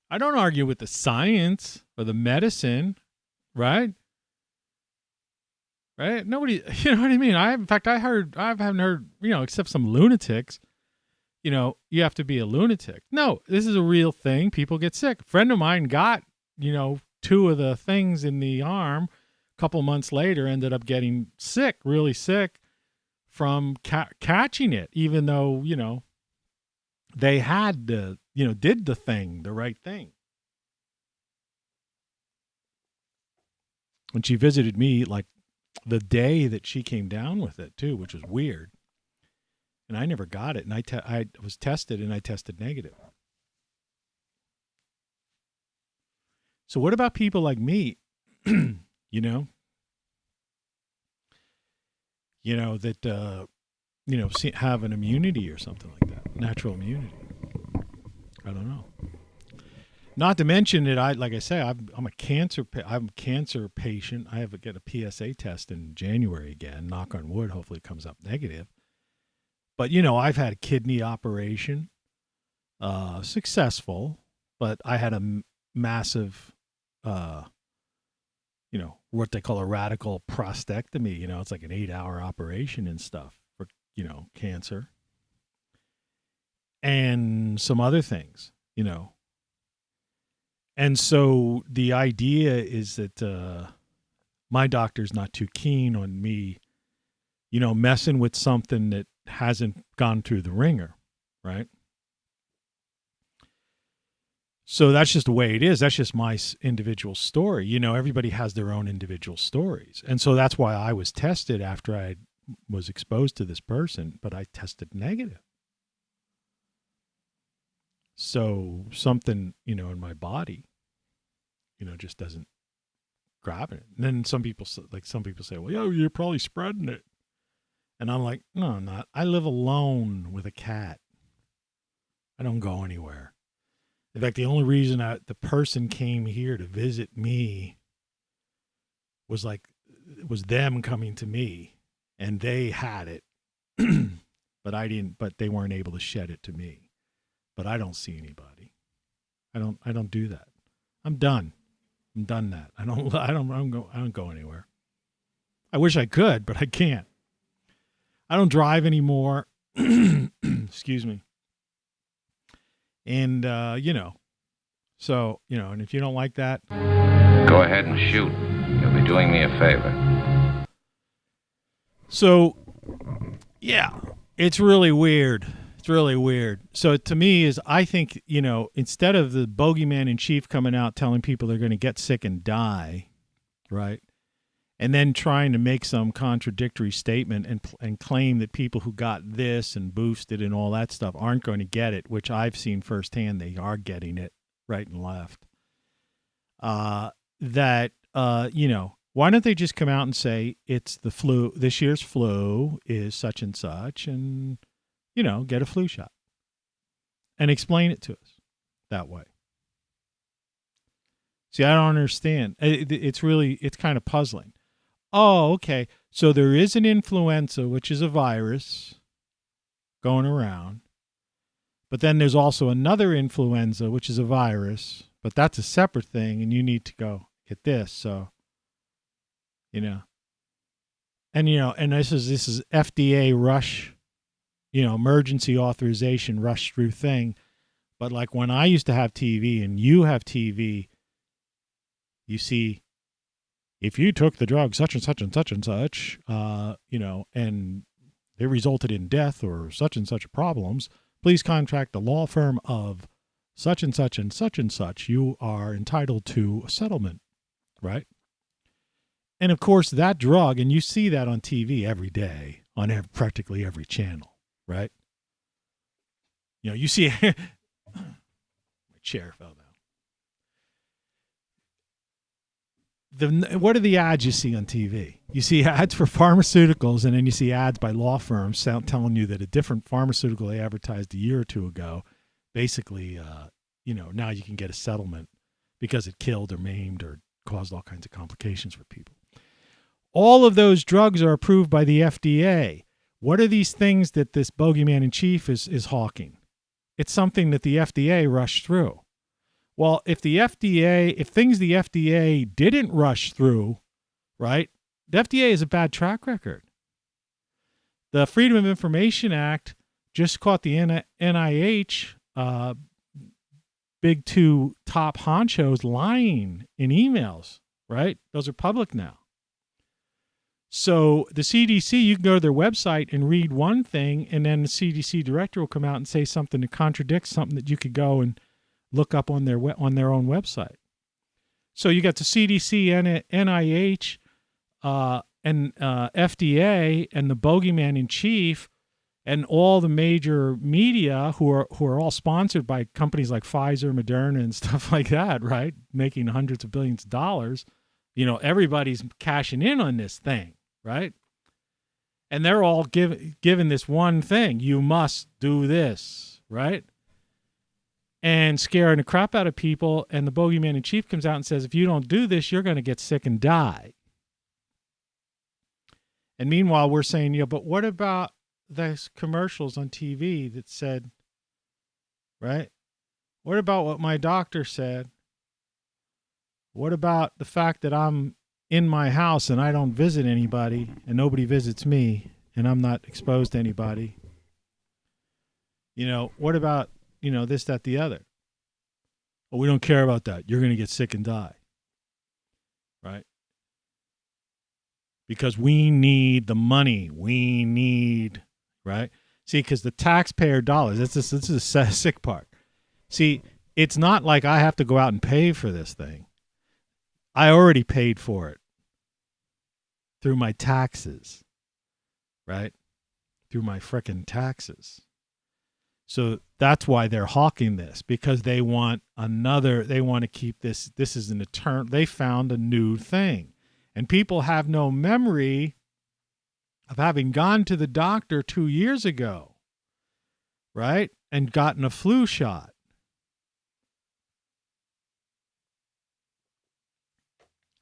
I don't argue with the science or the medicine, right? Right? Nobody, you know what I mean? I haven't heard, except some lunatics, you have to be a lunatic. No, this is a real thing. People get sick. A friend of mine got, 2 of the things in the arm. A couple months later, ended up getting sick, really sick from catching it, even though, they had the, did the right thing. And she visited me like the day that she came down with it too, which was weird. And I never got it. And I was tested, and I tested negative. So what about people like me, that have an immunity or something like that, natural immunity. I don't know. Not to mention that I'm a cancer patient. I have to get a PSA test in January again. Knock on wood. Hopefully it comes up negative. But I've had a kidney operation, successful, but I had a massive, what they call a radical prostatectomy. It's like an 8-hour operation and stuff for cancer, and some other things, And so the idea is that my doctor's not too keen on me, messing with something that hasn't gone through the ringer, right? So that's just the way it is. That's just my individual story. Everybody has their own individual stories. And so that's why I was tested after I was exposed to this person, but I tested negative. So something, in my body, just doesn't grab it. And then some people say, well, you're probably spreading it. And I'm like, no, I'm not. I live alone with a cat. I don't go anywhere. In fact, the only reason the person came here to visit me was them coming to me, and they had it, but they weren't able to shed it to me. But I don't see anybody. I don't do that. I'm done. I'm done that. I don't go anywhere. I wish I could, but I can't. I don't drive anymore. Excuse me. And, and if you don't like that, go ahead and shoot. You'll be doing me a favor. So, yeah, it's really weird. It's really weird. So to me I think, instead of the Bogeyman-in-Chief coming out telling people they're going to get sick and die, right? And then trying to make some contradictory statement and claim that people who got this and boosted and all that stuff aren't going to get it, which I've seen firsthand. They are getting it right and left. Why don't they just come out and say it's the flu, this year's flu is such and such, and, get a flu shot and explain it to us that way. See, I don't understand. It's kind of puzzling. Oh, okay. So there is an influenza, which is a virus going around. But then there's also another influenza, which is a virus, but that's a separate thing, and you need to go get this. So, and this is FDA rush, emergency authorization rush through thing. But like when I used to have TV and you have TV, you see, if you took the drug such and such and such and such, and it resulted in death or such and such problems, please contact the law firm of such and such and such and such. You are entitled to a settlement, right? And of course, that drug, and you see that on TV every day on practically every channel, right? You see, my chair fell down. What are the ads you see on TV? You see ads for pharmaceuticals, and then you see ads by law firms telling you that a different pharmaceutical they advertised a year or two ago, basically, now you can get a settlement because it killed or maimed or caused all kinds of complications for people. All of those drugs are approved by the FDA. What are these things that this Bogeyman-in-Chief is hawking? It's something that the FDA rushed through. Well, if things the FDA didn't rush through, right, the FDA has a bad track record. The Freedom of Information Act just caught the NIH, big two top honchos lying in emails, right? Those are public now. So the CDC, you can go to their website and read one thing, and then the CDC director will come out and say something that contradicts something that you could go and look up on their own website. So you got the CDC, NIH, and FDA, and the Bogeyman-in-Chief, and all the major media who are all sponsored by companies like Pfizer, Moderna, and stuff like that, right? Making hundreds of billions of dollars. Everybody's cashing in on this thing, right? And they're all given this one thing. You must do this, right? And scaring the crap out of people. And the Bogeyman-in-Chief comes out and says, if you don't do this, you're going to get sick and die. And meanwhile, we're saying, yeah, but what about those commercials on TV that said, right? What about what my doctor said? What about the fact that I'm in my house and I don't visit anybody and nobody visits me and I'm not exposed to anybody? You know, what about, you know, this, that, the other? Well, we don't care about that. You're going to get sick and die. Right? Because we need the money. We need, right? See, because the taxpayer dollars, this is the sick part. See, it's not like I have to go out and pay for this thing. I already paid for it through my taxes, right? Through my frickin' taxes. So that's why they're hawking this, because they want to keep this is an eternal, they found a new thing. And people have no memory of having gone to the doctor 2 years ago, right? And gotten a flu shot.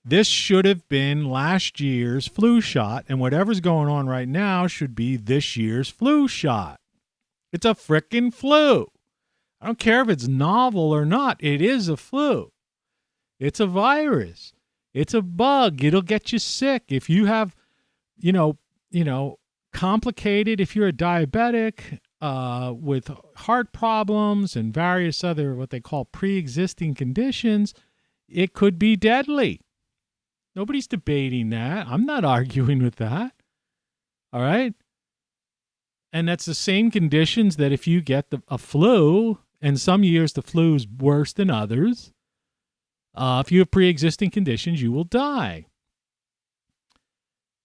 This should have been last year's flu shot, and whatever's going on right now should be this year's flu shot. It's a frickin' flu. I don't care if it's novel or not. It is a flu. It's a virus. It's a bug. It'll get you sick. If you have, complicated, if you're a diabetic with heart problems and various other what they call pre-existing conditions, it could be deadly. Nobody's debating that. I'm not arguing with that. All right? And that's the same conditions that if you get a flu, and some years the flu is worse than others, if you have pre-existing conditions, you will die.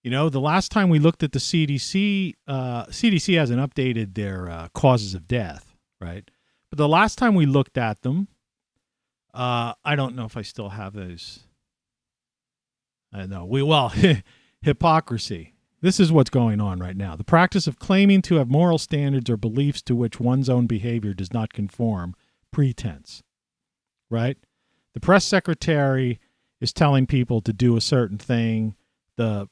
You know, the last time we looked at the CDC, CDC hasn't updated their causes of death, right? But the last time we looked at them, I don't know if I still have those. I know. Hypocrisy. This is what's going on right now. The practice of claiming to have moral standards or beliefs to which one's own behavior does not conform. Pretense. Right? The press secretary is telling people to do a certain thing. The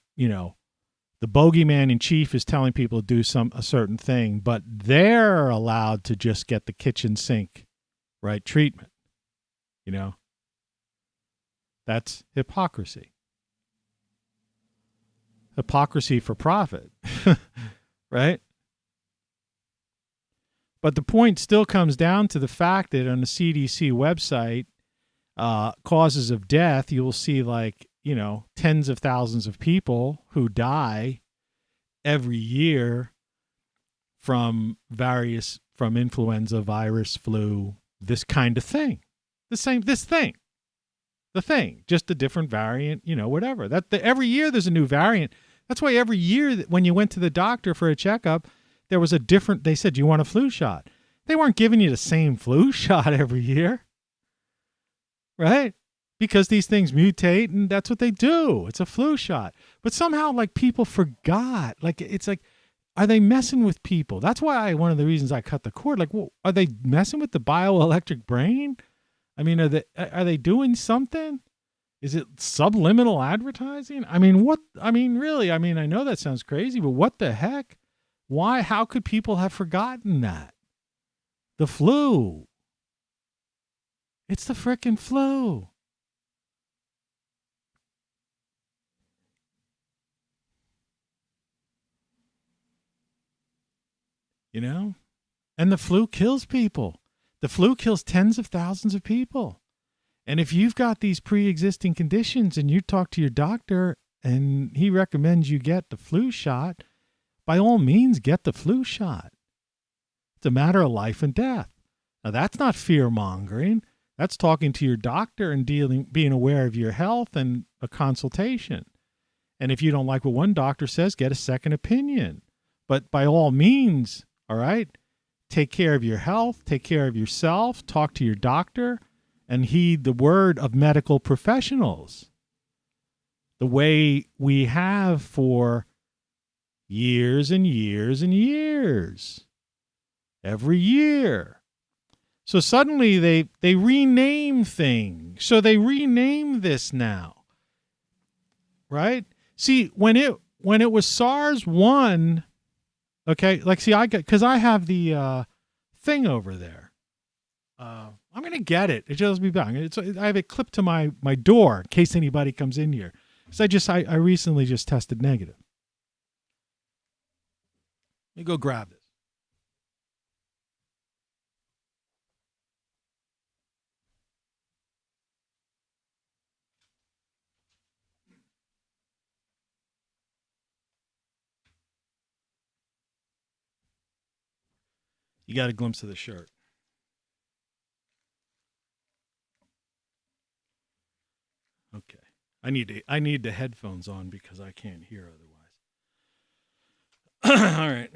Bogeyman-in-Chief is telling people to do a certain thing, but they're allowed to just get the kitchen sink, right, treatment. You know? That's hypocrisy. Hypocrisy for profit, right? But the point still comes down to the fact that on the CDC website, causes of death, you will see tens of thousands of people who die every year from influenza, virus, flu, this kind of thing. The thing, just a different variant, whatever. Every year there's a new variant. That's why every year when you went to the doctor for a checkup, there was they said, you want a flu shot? They weren't giving you the same flu shot every year, right? Because these things mutate and that's what they do. It's a flu shot. But somehow people forgot. Are they messing with people? That's why one of the reasons I cut the cord. Are they messing with the bioelectric brain? I mean, are they doing something? Is it subliminal advertising? Really, I know that sounds crazy, but what the heck? Why? How could people have forgotten that? The flu. It's the frickin' flu. And the flu kills people. The flu kills tens of thousands of people. And if you've got these pre-existing conditions and you talk to your doctor and he recommends you get the flu shot, by all means, get the flu shot. It's a matter of life and death. Now, that's not fear-mongering. That's talking to your doctor and being aware of your health and a consultation. And if you don't like what one doctor says, get a second opinion. But by all means, all right, take care of your health, take care of yourself, talk to your doctor, and heed the word of medical professionals. The way we have for years and years and years. Every year. So suddenly they rename things. So they rename this now. Right? See, when it was SARS-1, okay, like see I have the thing over there. I'm going to get it. It just be back. I have it clipped to my door in case anybody comes in here. Because I recently just tested negative. Let me go grab this. You got a glimpse of the shirt. Okay. I need the headphones on because I can't hear otherwise. All right.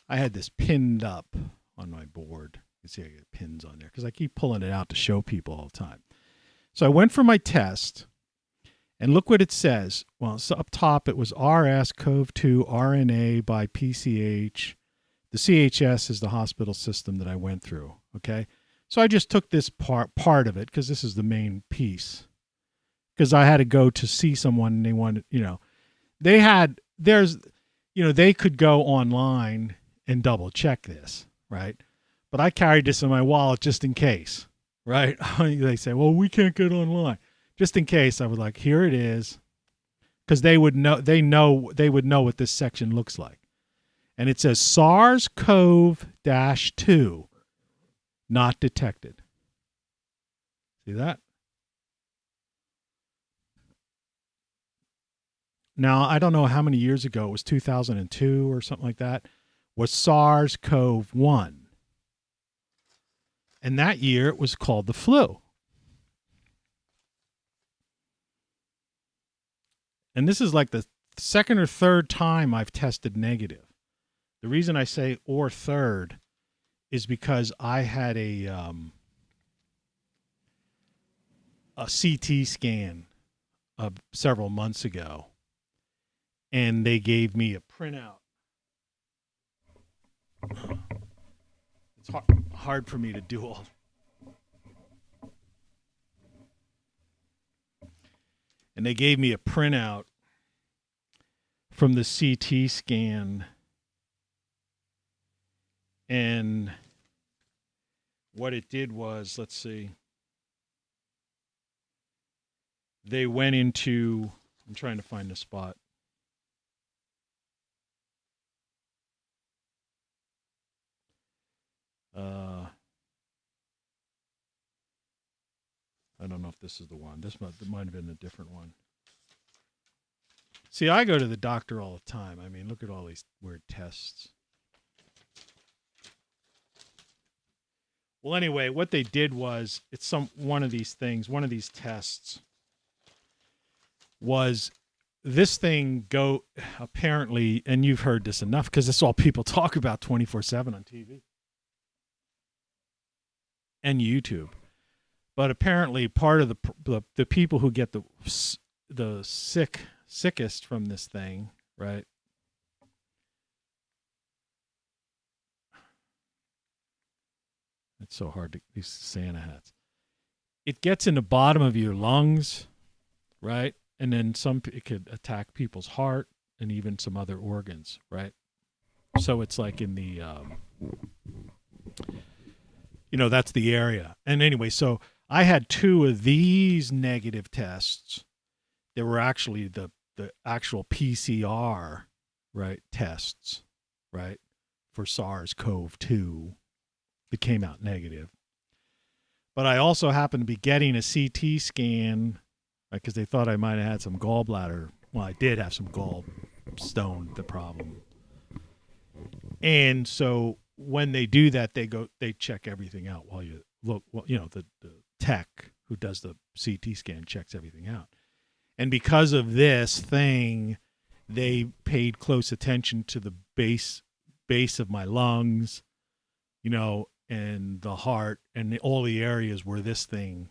I had this pinned up on my board. You see I get pins on there because I keep pulling it out to show people all the time. So I went for my test, and look what it says. Well, so up top it was RS-CoV-2 RNA by PCH. The CHS is the hospital system that I went through, okay? So I just took this part of it because this is the main piece. Because I had to go to see someone and they wanted, they could go online and double check this, right? But I carried this in my wallet just in case, right? They say, well, we can't get online. Just in case, I was like, here it is. Because they would know what this section looks like. And it says SARS-CoV-2 not detected. See that? Now, I don't know how many years ago, it was 2002 or something like that, was SARS-CoV-1. And that year it was called the flu. And this is like the second or third time I've tested negative. The reason I say or third is because I had a CT scan several months ago, and they gave me a printout. It's hard for me to do all. And they gave me a printout from the CT scan. And what it did was, let's see. They went into, I'm trying to find the spot. I don't know if this is the one. This might have been a different one. See, I go to the doctor all the time. I mean, look at all these weird tests. Well, anyway, what they did was, one of these tests was this thing apparently, and you've heard this enough because it's all people talk about 24/7 on TV and YouTube. But apparently part of the people who get the sickest from this thing, right? It's so hard to, these Santa hats. It gets in the bottom of your lungs, right? And then it could attack people's heart and even some other organs, right? So it's like in the, that's the area. And anyway, so I had 2 of these negative tests. There were actually the actual PCR, right, tests, right, for SARS-CoV-2 that came out negative. But I also happened to be getting a CT scan because they thought I might have had some gallbladder. Well, I did have some gallstone, the problem. And so when they do that, they check everything out while you look. Well, the tech who does the CT scan checks everything out. And because of this thing, they paid close attention to the base of my lungs, and the heart and all the areas where the thing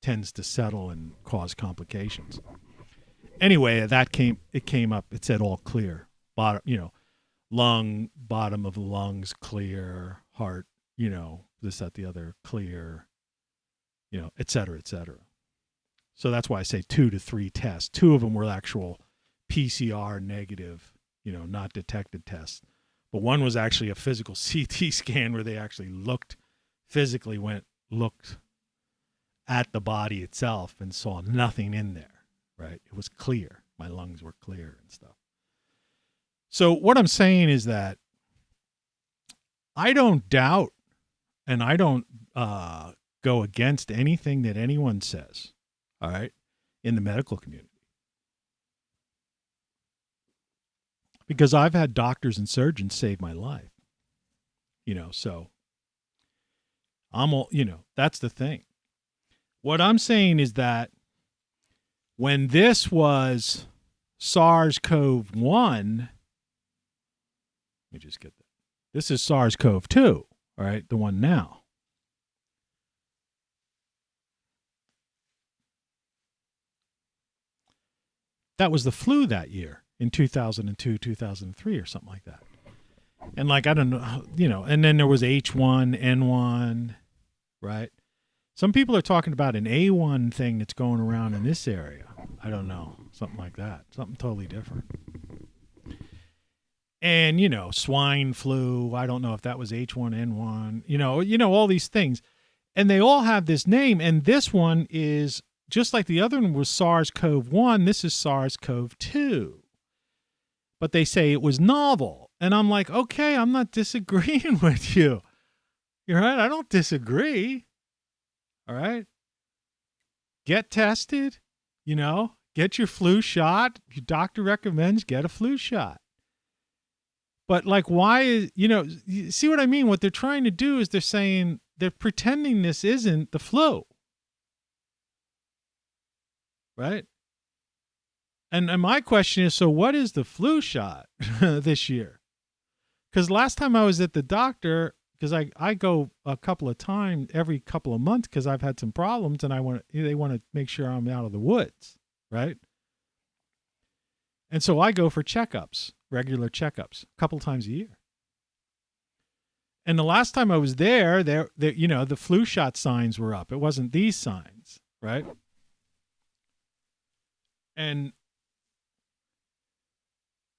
tends to settle and cause complications. anyway, it came up. It said all clear. Bottom, lung, bottom of the lungs clear, heart, this, that, the other clear, et cetera, et cetera. So that's why I say 2 to 3 tests. 2 of them were actual PCR negative, not detected tests. But one was actually a physical CT scan where they actually looked at the body itself and saw nothing in there, right? It was clear. My lungs were clear and stuff. So what I'm saying is that I don't doubt and I don't go against anything that anyone says, all right, in the medical community. Because I've had doctors and surgeons save my life, so that's the thing. What I'm saying is that when this was SARS-CoV-1, let me just get that. This is SARS-CoV-2, all right, the one now. That was the flu that year in 2002, 2003 or something like that. And I don't know, and then there was H1N1, right? Some people are talking about an A1 thing that's going around in this area. I don't know, something like that, something totally different. And, swine flu, I don't know if that was H1N1, all these things. And they all have this name. And this one is, just like the other one was SARS-CoV-1, this is SARS-CoV-2. But they say it was novel. And I'm like, okay, I'm not disagreeing with you. You're right, I don't disagree. All right? Get tested, get your flu shot. Your doctor recommends get a flu shot. But why is, you see what I mean? What they're trying to do is they're pretending this isn't the flu. Right? And my question is, so what is the flu shot this year? Because last time I was at the doctor, because I go a couple of times every couple of months because I've had some problems and they want to make sure I'm out of the woods, right? And so I go for checkups, regular checkups, a couple times a year. And the last time I was there, the flu shot signs were up. It wasn't these signs, right? And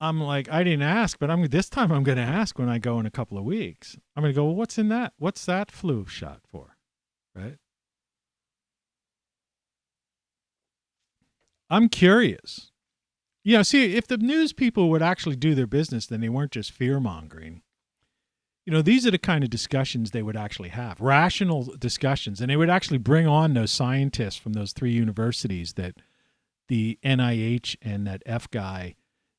I'm like, I didn't ask, but this time I'm going to ask when I go in a couple of weeks. I'm going to go, well, what's in that? What's that flu shot for? Right? I'm curious. See, if the news people would actually do their business, then they weren't just fear-mongering. These are the kind of discussions they would actually have, rational discussions. And they would actually bring on those scientists from those 3 universities that the NIH and that F guy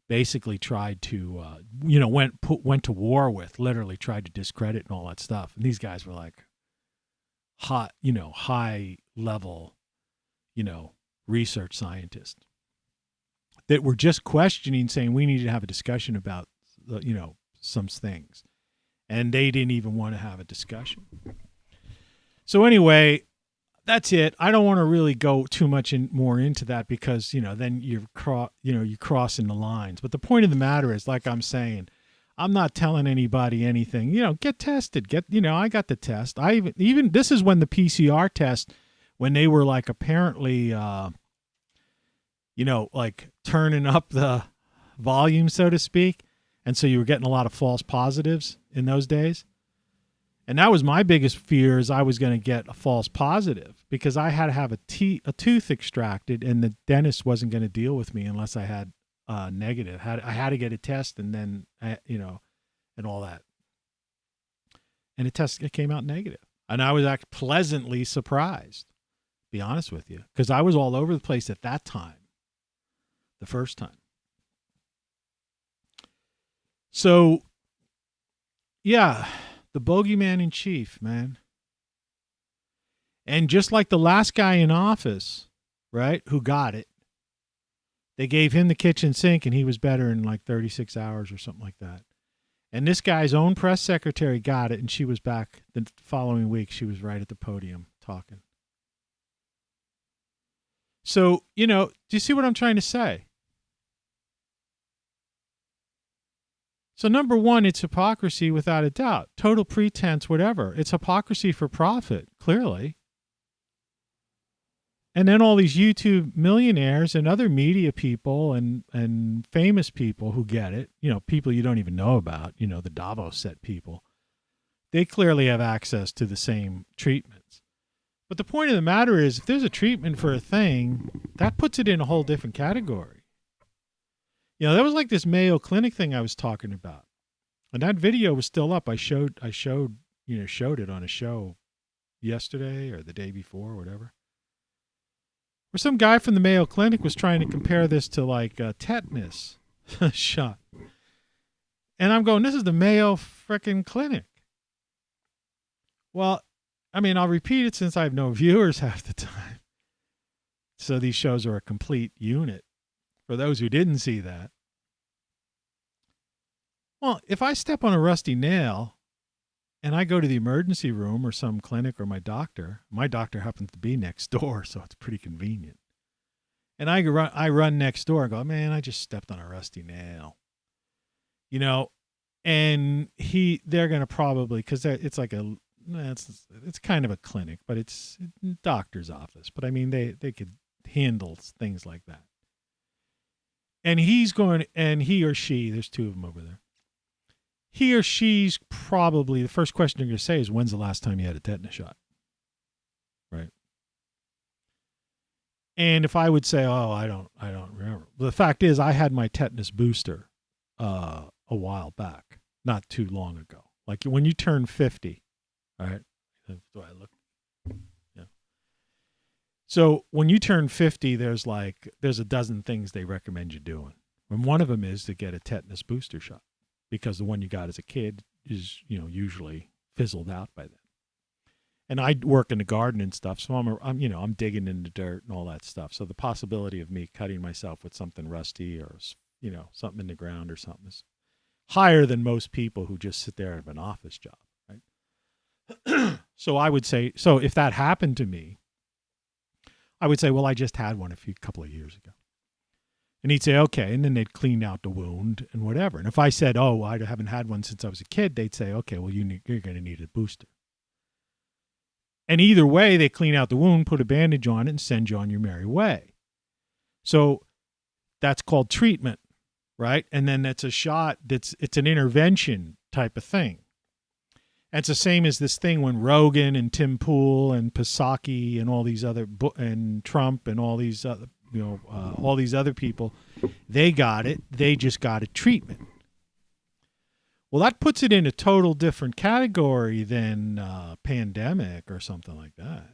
basically tried to, went to war with, literally tried to discredit and all that stuff. And these guys were like high level, research scientists that were just questioning, saying we need to have a discussion about, some things. And they didn't even want to have a discussion. So anyway, that's it. I don't want to really go too much more into that because, then you're crossing the lines. But the point of the matter is, like I'm saying, I'm not telling anybody anything. Get tested. I got the test. I even this is when the PCR test, when they were apparently, turning up the volume, so to speak. And so you were getting a lot of false positives in those days. And that was my biggest fear, is I was going to get a false positive because I had to have a tooth extracted, and the dentist wasn't going to deal with me unless I had negative. I had to get a test, and then and all that. And it came out negative, and I was pleasantly surprised. Be honest with you, because I was all over the place at that time, the first time. So, yeah. The Bogeyman-in-Chief, man. And just like the last guy in office, right, who got it, they gave him the kitchen sink and he was better in 36 hours or something like that. And this guy's own press secretary got it, and she was back the following week. She was right at the podium talking. So, do you see what I'm trying to say? So number one, it's hypocrisy without a doubt. Total pretense, whatever. It's hypocrisy for profit, clearly. And then all these YouTube millionaires and other media people and famous people who get it, people you don't even know about, the Davos set people, they clearly have access to the same treatments. But the point of the matter is, if there's a treatment for a thing, that puts it in a whole different category. That was like this Mayo Clinic thing I was talking about. And that video was still up. I showed it on a show yesterday or the day before or whatever. Where some guy from the Mayo Clinic was trying to compare this to like a tetanus shot. And I'm going, this is the Mayo frickin' Clinic. Well, I mean, I'll repeat it since I have no viewers half the time. So these shows are a complete unit. For those who didn't see that. Well, if I step on a rusty nail and I go to the emergency room or some clinic or my doctor happens to be next door, so it's pretty convenient. And I run next door and go, man, I just stepped on a rusty nail. And they're going to probably, because it's like it's kind of a clinic, but it's a doctor's office. But I mean, they could handle things like that. And he's going, and he or she, there's two of them over there. He or she's probably, the first question they're going to say is, when's the last time you had a tetanus shot? Right. And if I would say, oh, I don't remember. The fact is, I had my tetanus booster a while back, not too long ago. Like when you turn 50, all right? Do I look? Yeah. So when you turn 50, there's a dozen things they recommend you doing. And one of them is to get a tetanus booster shot, because the one you got as a kid is, usually fizzled out by then. And I work in the garden and stuff, so I'm digging in the dirt and all that stuff. So the possibility of me cutting myself with something rusty or, something in the ground or something is higher than most people who just sit there and have an office job, right? So I would say, so if that happened to me, I would say, well, I just had one a couple of years ago. And he'd say, okay. And then they'd clean out the wound and whatever. And if I said, oh, I haven't had one since I was a kid, they'd say, okay, well, you're going to need a booster. And either way, they clean out the wound, put a bandage on it, and send you on your merry way. So that's called treatment, right? And then that's a shot, it's an intervention type of thing. And it's the same as this thing when Rogan and Tim Pool and Psaki and all these other, and Trump and all these other, all these other people, they got it. They just got a treatment. Well, that puts it in a total different category than pandemic or something like that.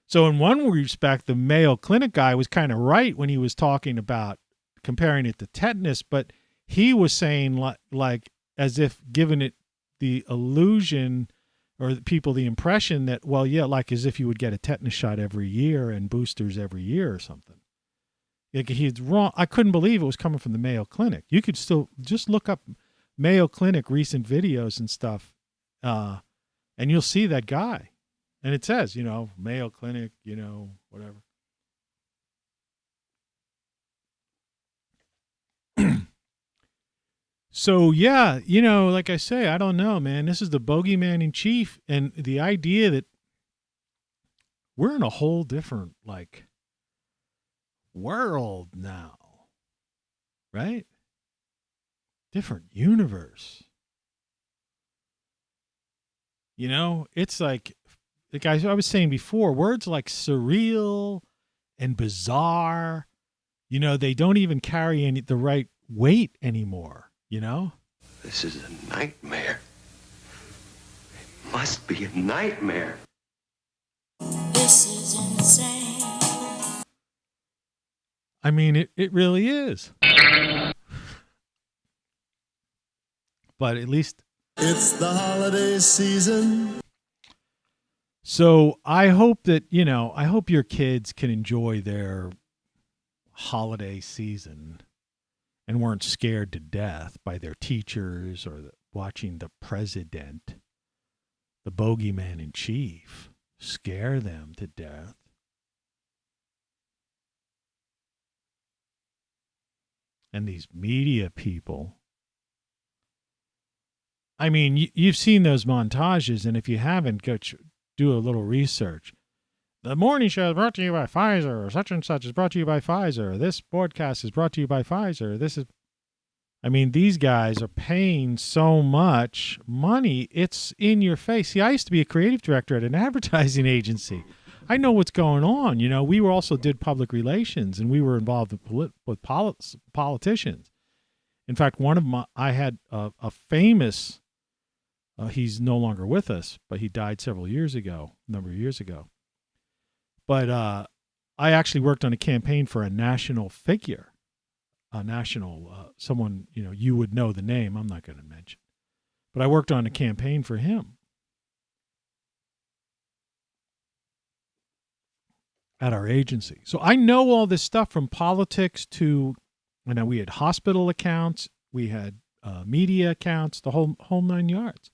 So in one respect, the Mayo Clinic guy was kind of right when he was talking about comparing it to tetanus, but he was saying like as if giving it the illusion or people the impression that, well, yeah, like as if you would get a tetanus shot every year and boosters every year or something. Like he's wrong. I couldn't believe it was coming from the Mayo Clinic. You could still just look up Mayo Clinic recent videos and stuff, and you'll see that guy. And it says, Mayo Clinic, whatever. So, yeah, like I say, I don't know, man. This is the Bogeyman-in-Chief, and the idea that we're in a whole different, world now, right? Different universe. It's like I was saying before, words like surreal and bizarre, they don't even carry the right weight anymore, This is a nightmare. It must be a nightmare. This is insane. I mean, it really is. But at least it's the holiday season. So I hope that, I hope your kids can enjoy their holiday season and weren't scared to death by their teachers or watching the president, the Bogeyman-in-Chief, scare them to death. And these media people I mean, you've seen those montages, and if you haven't, go do a little research. The morning show is brought to you by Pfizer, or such and such is brought to you by Pfizer. This broadcast is brought to you by Pfizer. I mean, these guys are paying so much money, it's in your face. See, I used to be a creative director at an advertising agency. I know what's going on. You know, we also did public relations, and we were involved with politicians. In fact, I had a famous, he's no longer with us, but he died a number of years ago. But I actually worked on a campaign for a national figure. Someone, you would know the name, I'm not going to mention. But I worked on a campaign for him at our agency. So I know all this stuff from politics to, we had hospital accounts, we had media accounts, the whole 9 yards.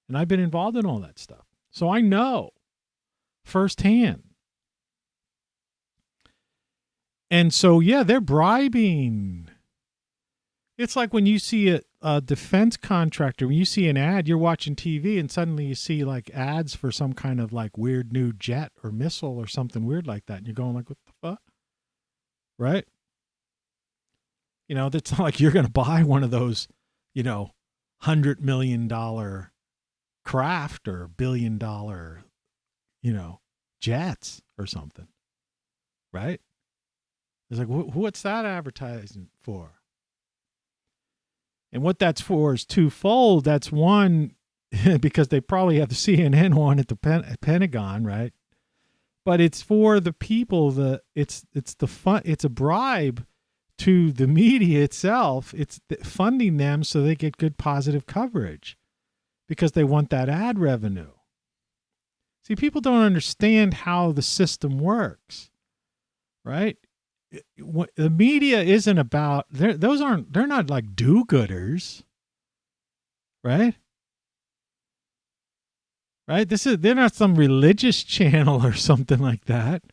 And I've been involved in all that stuff. So I know firsthand. And so, yeah, they're bribing. It's like when you see a defense contractor, when you see an ad, you're watching TV and suddenly you see like ads for some kind of like weird new jet or missile or something weird like that. And you're going like, what the fuck? Right? It's not like you're going to buy one of those, $100 million craft or $1 billion, jets or something. Right? It's like, what's that advertising for? And what that's for is twofold. That's one, because they probably have the CNN one at the Pentagon, right? But it's for the people. It's a bribe to the media itself. It's funding them so they get good positive coverage because they want that ad revenue. See, people don't understand how the system works, right? The media isn't about, they're not like do-gooders, right? Right? They're not some religious channel or something like that.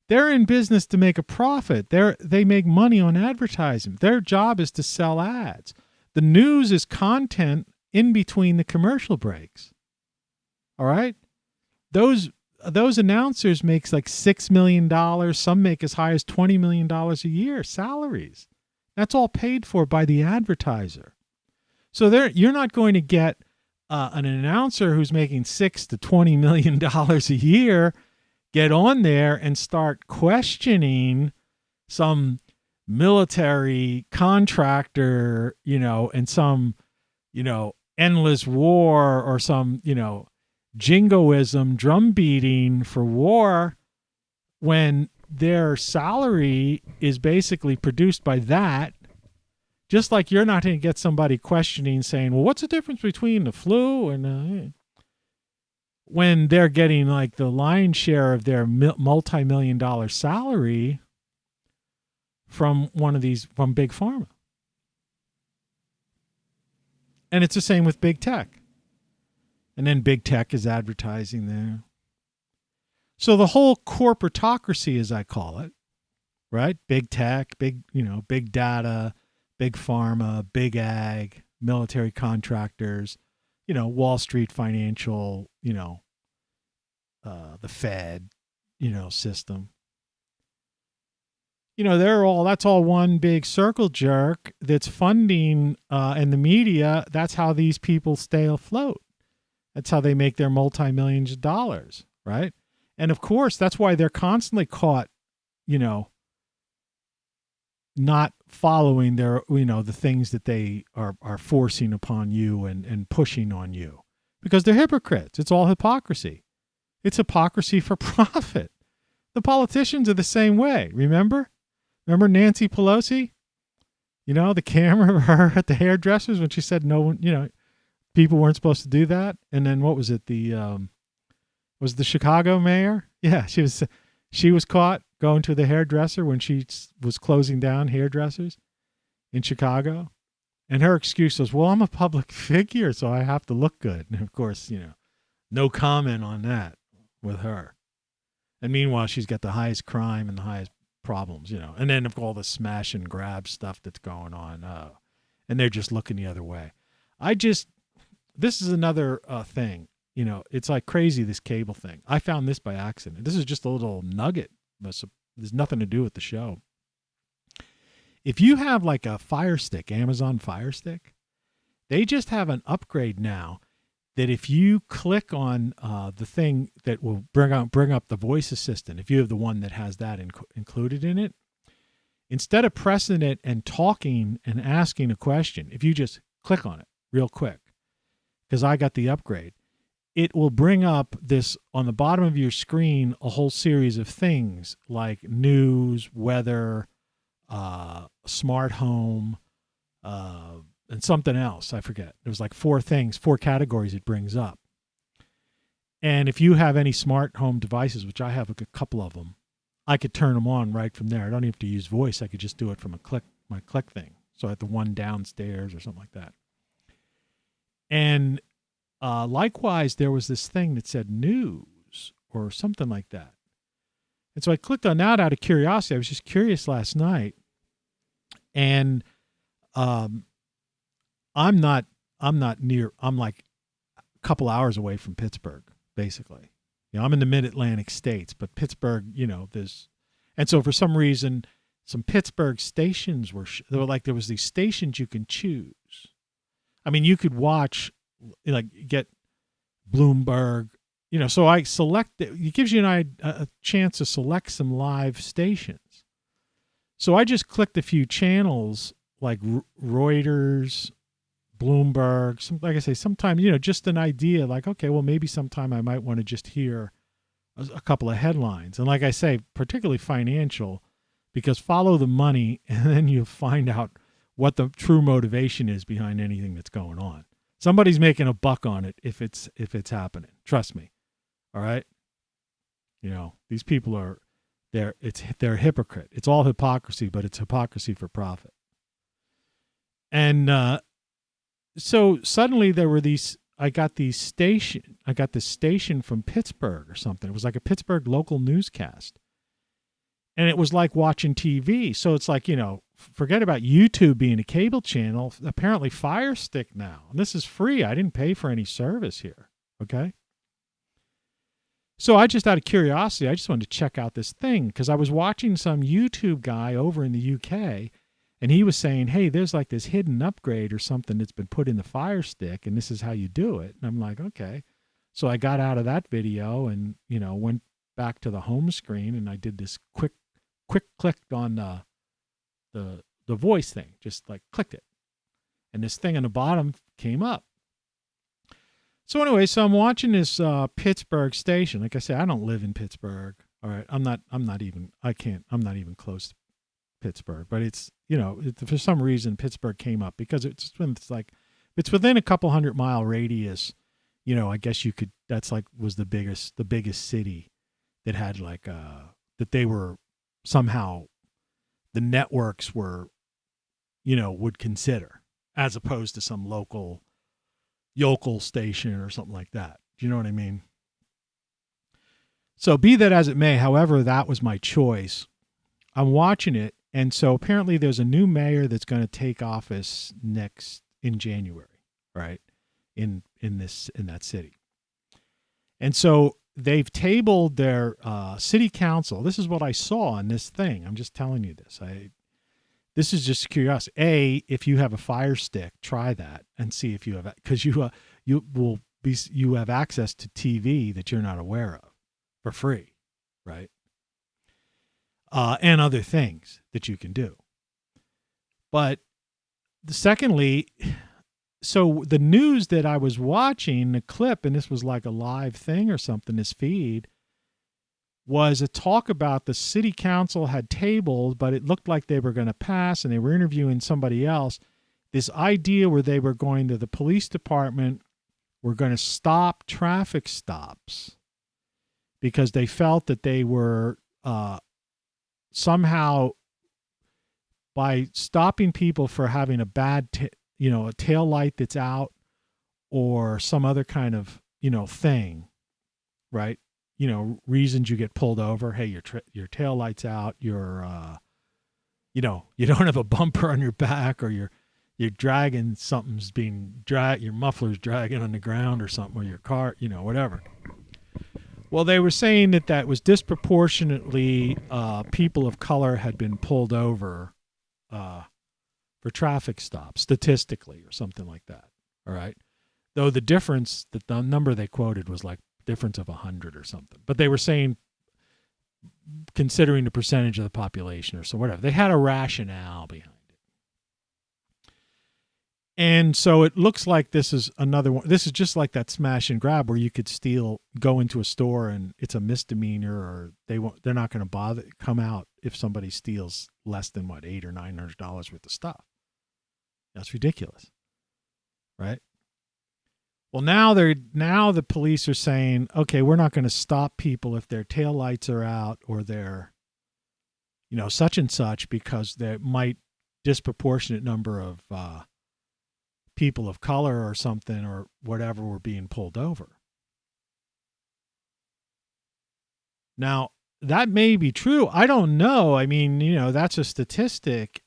They're in business to make a profit. They make money on advertising. Their job is to sell ads. The news is content in between the commercial breaks. All right? Those announcers makes like $6 million. Some make as high as $20 million a year salaries. That's all paid for by the advertiser. So you're not going to get an announcer who's making $6 to $20 million a year get on there and start questioning some military contractor, and some, endless war or some, jingoism, drum beating for war, when their salary is basically produced by that. Just like you're not going to get somebody questioning, saying, well, what's the difference between the flu and when they're getting like the lion's share of their multi-million-dollar salary from from Big Pharma. And it's the same with Big Tech. And then Big Tech is advertising there. So the whole corporatocracy, as I call it, right? Big Tech, big data, Big Pharma, Big Ag, military contractors, Wall Street financial, the Fed, system. That's all one big circle jerk that's funding, and the media. That's how these people stay afloat. That's how they make their multi-millions of dollars, right? And of course, that's why they're constantly caught, not following their, the things that they are forcing upon you and pushing on you, because they're hypocrites. It's all hypocrisy. It's hypocrisy for profit. The politicians are the same way. Remember Nancy Pelosi? The camera of her at the hairdressers when she said no one, people weren't supposed to do that. And then what was it? Was the Chicago mayor? Yeah, she was caught going to the hairdresser when she was closing down hairdressers in Chicago. And her excuse was, well, I'm a public figure, so I have to look good. And of course, no comment on that with her. And meanwhile, she's got the highest crime and the highest problems, and then of all the smash and grab stuff that's going on. And they're just looking the other way. This is another thing. You know, it's like crazy, this cable thing. I found this by accident. This is just a little nugget, but there's nothing to do with the show. If you have like a Fire Stick, Amazon Fire Stick, they just have an upgrade now that if you click on the thing that will bring up the voice assistant, if you have the one that has that included in it, instead of pressing it and talking and asking a question, if you just click on it real quick, because I got the upgrade, it will bring up this on the bottom of your screen, a whole series of things like news, weather, smart home, and something else. I forget. It was like 4 categories it brings up. And if you have any smart home devices, which I have a couple of them, I could turn them on right from there. I don't even have to use voice. I could just do it from my click thing. So I have the one downstairs or something like that. And likewise, there was this thing that said news or something like that. And so I clicked on that out of curiosity. I was just curious last night. And I'm like a couple hours away from Pittsburgh, basically. You know, I'm in the mid-Atlantic states, but Pittsburgh, you know, and so for some reason, some Pittsburgh stations there was these stations you can choose. I mean, you could watch, like, get Bloomberg, you know, so I select it gives you a chance to select some live stations. So I just clicked a few channels like Reuters, Bloomberg, like I say, sometimes, you know, just an idea like, okay, well, maybe sometime I might want to just hear a couple of headlines. And like I say, particularly financial, because follow the money and then you'll find out what the true motivation is behind anything that's going on. Somebody's making a buck on it if it's happening. Trust me. All right. You know, these people they're a hypocrite. It's all hypocrisy, but it's hypocrisy for profit. And so suddenly there were I got this station from Pittsburgh or something. It was like a Pittsburgh local newscast. And it was like watching TV. So it's like, you know, forget about YouTube being a cable channel. Apparently Fire Stick now. And this is free. I didn't pay for any service here. Okay. So I just, out of curiosity, I just wanted to check out this thing because I was watching some YouTube guy over in the UK, and he was saying, hey, there's like this hidden upgrade or something that's been put in the Fire Stick, and this is how you do it. And I'm like, okay. So I got out of that video and, you know, went back to the home screen, and I did this quick click on the voice thing, just like clicked it. And this thing on the bottom came up. So anyway, so I'm watching this Pittsburgh station. Like I said, I don't live in Pittsburgh. All right. I'm not even close to Pittsburgh, but it's, you know, for some reason Pittsburgh came up because it's within a couple 100-mile radius. You know, I guess that's like was the biggest city that had like, that they were somehow the networks were, you know, would consider as opposed to some local station or something like that. Do you know what I mean? So be that as it may, however, that was my choice. I'm watching it. And so apparently there's a new mayor that's going to take office in January, right? In that city. And so they've tabled their city council. This is what I saw in this thing. I'm just telling you this. This is just curiosity. If you have a Fire Stick, try that and see if you have, because you have access to TV that you're not aware of for free, right? And other things that you can do. But secondly, so the news that I was watching, the clip, and this was like a live thing or something, this feed, was a talk about the city council had tabled, but it looked like they were going to pass, and they were interviewing somebody else, this idea where they were going to the police department, were going to stop traffic stops because they felt that they were somehow, by stopping people for having a bad, a tail light that's out or some other kind of, thing, right? Reasons you get pulled over. Hey, your tail light's out. You don't have a bumper on your back, or you're dragging something's being your muffler's dragging on the ground or something, or your car, whatever. Well, they were saying that was disproportionately people of color had been pulled over for traffic stops, statistically, or something like that. All right. Though the number they quoted was like difference of 100 or something. But they were saying, considering the percentage of the population or so, whatever. They had a rationale behind it. And so it looks like this is another one. This is just like that smash and grab where you could go into a store and it's a misdemeanor, or they're not going to come out if somebody steals less than $800 or $900 worth of stuff. That's ridiculous. Right? Well, now the police are saying, okay, we're not going to stop people if their taillights are out or they're, such and such, because there might disproportionate number of people of color or something or whatever were being pulled over. Now, that may be true. I don't know. I mean, that's a statistic.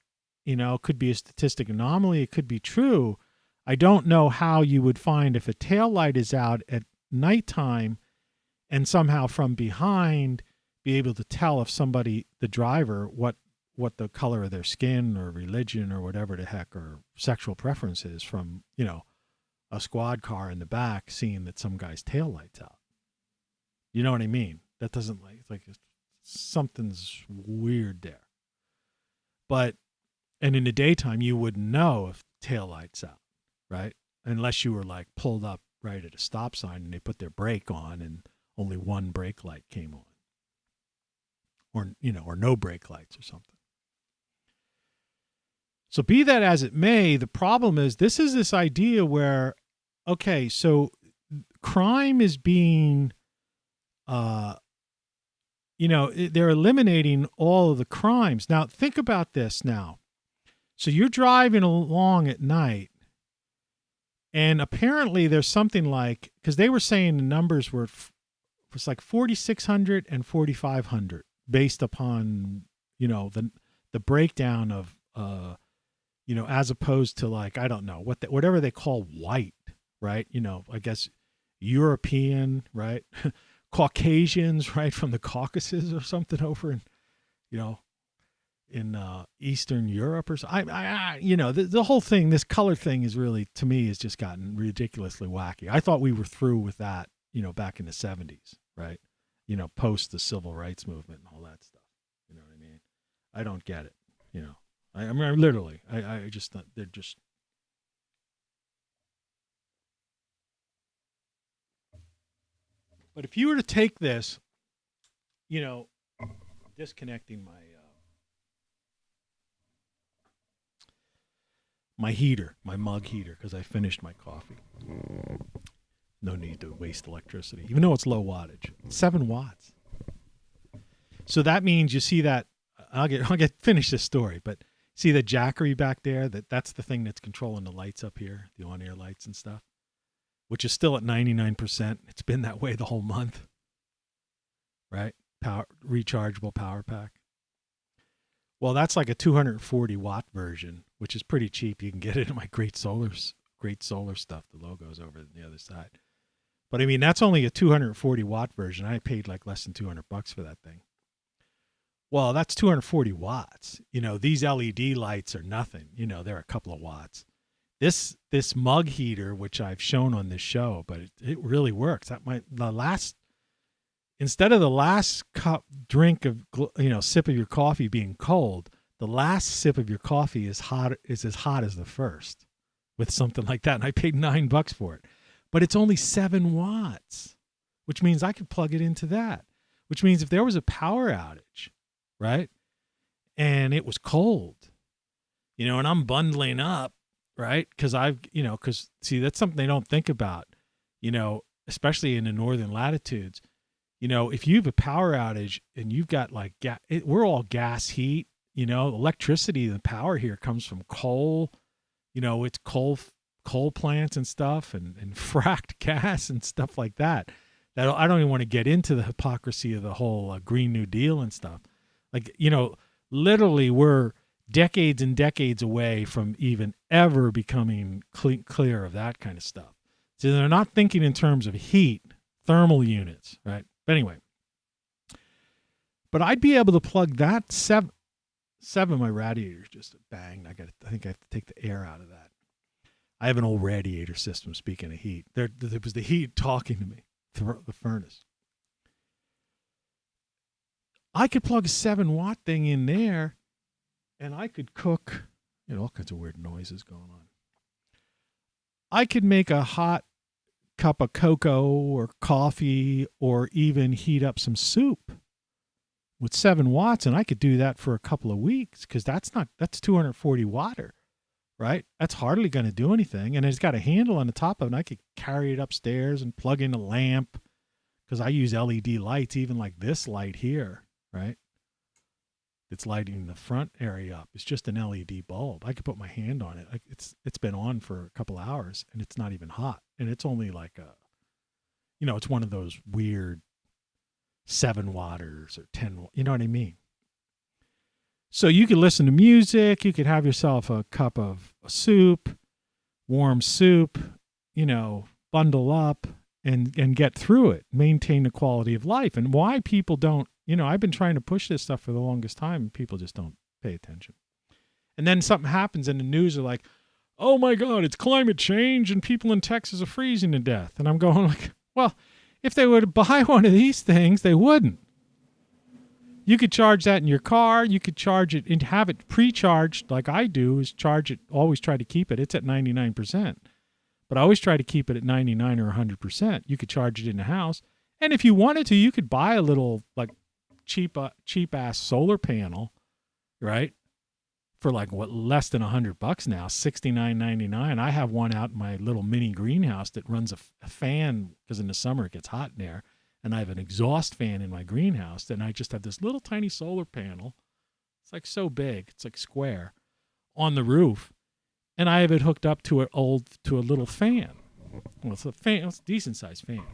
It could be a statistic anomaly. It could be true. I don't know how you would find if a taillight is out at nighttime and somehow from behind be able to tell if somebody, the driver, what the color of their skin or religion or whatever the heck or sexual preference is from, a squad car in the back seeing that some guy's taillight's out. You know what I mean? That doesn't something's weird there. And in the daytime, you wouldn't know if taillight's out. Right? Unless you were pulled up right at a stop sign and they put their brake on and only one brake light came on. Or no brake lights or something. So be that as it may, the problem is this idea where, okay, so crime is being, they're eliminating all of the crimes. Now think about this now. So you're driving along at night, and apparently there's something like, because they were saying the numbers was like 4,600 and 4,500 based upon, the breakdown of, as opposed to I don't know, whatever they call white, right? I guess European, right? Caucasians, right? From the Caucasus or something over in, in Eastern Europe or so. The whole thing, this color thing is really, to me, has just gotten ridiculously wacky. I thought we were through with that, back in the 70s, right? Post the civil rights movement and all that stuff. You know what I mean? I don't get it. I mean, literally, I just, they're just. But if you were to take this, disconnecting my heater, my mug heater, because I finished my coffee. No need to waste electricity, even though it's low wattage. 7 watts. So that means you see that, I'll finish this story, but see the jackery back there, that's the thing that's controlling the lights up here, the on-air lights and stuff, which is still at 99%. It's been that way the whole month, right? Rechargeable power pack. Well, that's like a 240 watt version, which is pretty cheap. You can get it in my great solar stuff. The logo's over on the other side. But I mean, that's only a 240 watt version. I paid less than $200 for that thing. Well, that's 240 watts. These LED lights are nothing. They're a couple of watts. This mug heater, which I've shown on this show, but it really works. Instead of the last drink of, sip of your coffee being cold, the last sip of your coffee is as hot as the first with something like that. And I paid $9 for it, but it's only 7 watts, which means I could plug it into that, which means if there was a power outage, right? And it was cold, and I'm bundling up, right? Cause see, that's something they don't think about, especially in the northern latitudes. If you have a power outage and you've got we're all gas heat, electricity, the power here comes from coal, it's coal plants and stuff and fracked gas and stuff like that. I don't even want to get into the hypocrisy of the whole Green New Deal and stuff. Literally we're decades and decades away from even ever becoming clear of that kind of stuff. So they're not thinking in terms of heat, thermal units, right? But anyway, but I'd be able to plug that seven. My radiator's just banged. I think I have to take the air out of that. I have an old radiator system. Speaking of heat, there was the heat talking to me through the furnace. I could plug a 7-watt thing in there, and I could cook. All kinds of weird noises going on. I could make a hot cup of cocoa or coffee, or even heat up some soup with 7 watts, and I could do that for a couple of weeks, because that's 240 watt, right? That's hardly going to do anything, and it's got a handle on the top of it, and I could carry it upstairs and plug in a lamp, because I use LED lights, even like this light here, right? It's lighting the front area up. It's just an LED bulb. I could put my hand on it. It's been on for a couple hours, and it's not even hot, and it's only like it's one of those weird 7 watters or 10, you know what I mean? So you could listen to music, you could have yourself a cup of soup, warm soup, bundle up and get through it, maintain the quality of life. And why people don't, I've been trying to push this stuff for the longest time, and people just don't pay attention. And then something happens and the news are like, oh my God, it's climate change and people in Texas are freezing to death. And I'm going like, well, if they were to buy one of these things, they wouldn't. You could charge that in your car. You could charge it and have it pre-charged like I do, is charge it, always try to keep it. It's at 99%. But I always try to keep it at 99 or 100%. You could charge it in the house. And if you wanted to, you could buy a little like cheap-ass solar panel, right? For like less than $100 now, $69.99. I have one out in my little mini greenhouse that runs a fan, because in the summer it gets hot in there, and I have an exhaust fan in my greenhouse, and I just have this little tiny solar panel. It's like so big, it's like square, on the roof, and I have it hooked up to a little fan. Well, it's a fan, it's a decent sized fan,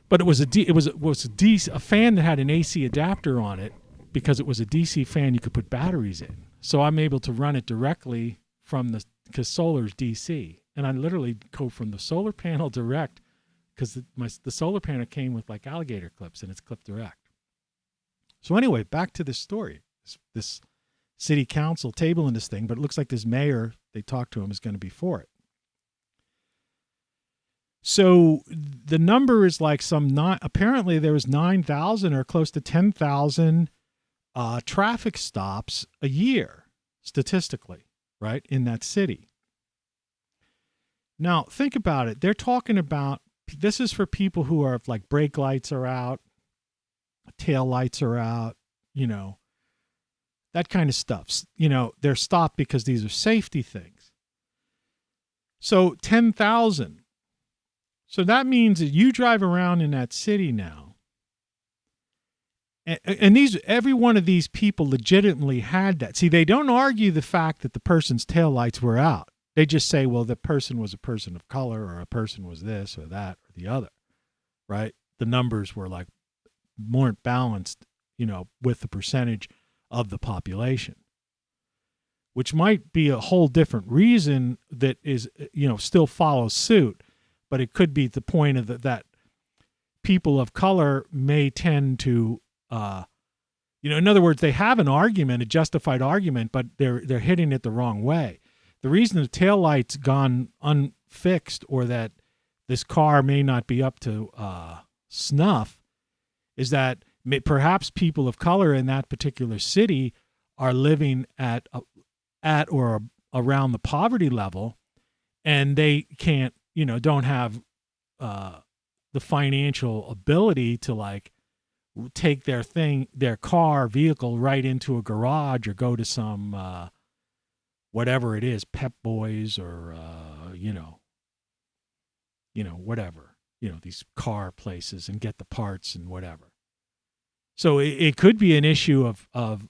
but it was a fan that had an AC adapter on it, because it was a DC fan you could put batteries in. So I'm able to run it directly from because solar's DC. And I literally go from the solar panel direct, because the solar panel came with like alligator clips, and it's clipped direct. So anyway, back to this story. This city council tabling this thing, but it looks like this mayor, they talked to him, is going to be for it. So the number is like apparently there was 9,000 or close to 10,000 traffic stops a year, statistically, right, in that city. Now, think about it. They're talking about, this is for people who are like brake lights are out, tail lights are out, that kind of stuff. They're stopped because these are safety things. So 10,000. So that means that you drive around in that city now, and every one of these people legitimately had that. See, they don't argue the fact that the person's taillights were out. They just say, well, the person was a person of color, or a person was this or that or the other, right? The numbers were like weren't balanced, with the percentage of the population, which might be a whole different reason that is, still follows suit, but it could be the point of that people of color may tend to, in other words, they have an argument, a justified argument, but they're hitting it the wrong way. The reason the taillight's gone unfixed, or that this car may not be up to snuff, is that perhaps people of color in that particular city are living at or around the poverty level, and they can't, don't have the financial ability to like take their vehicle right into a garage, or go to some whatever it is, Pep Boys, or whatever, these car places, and get the parts and whatever. So it could be an issue of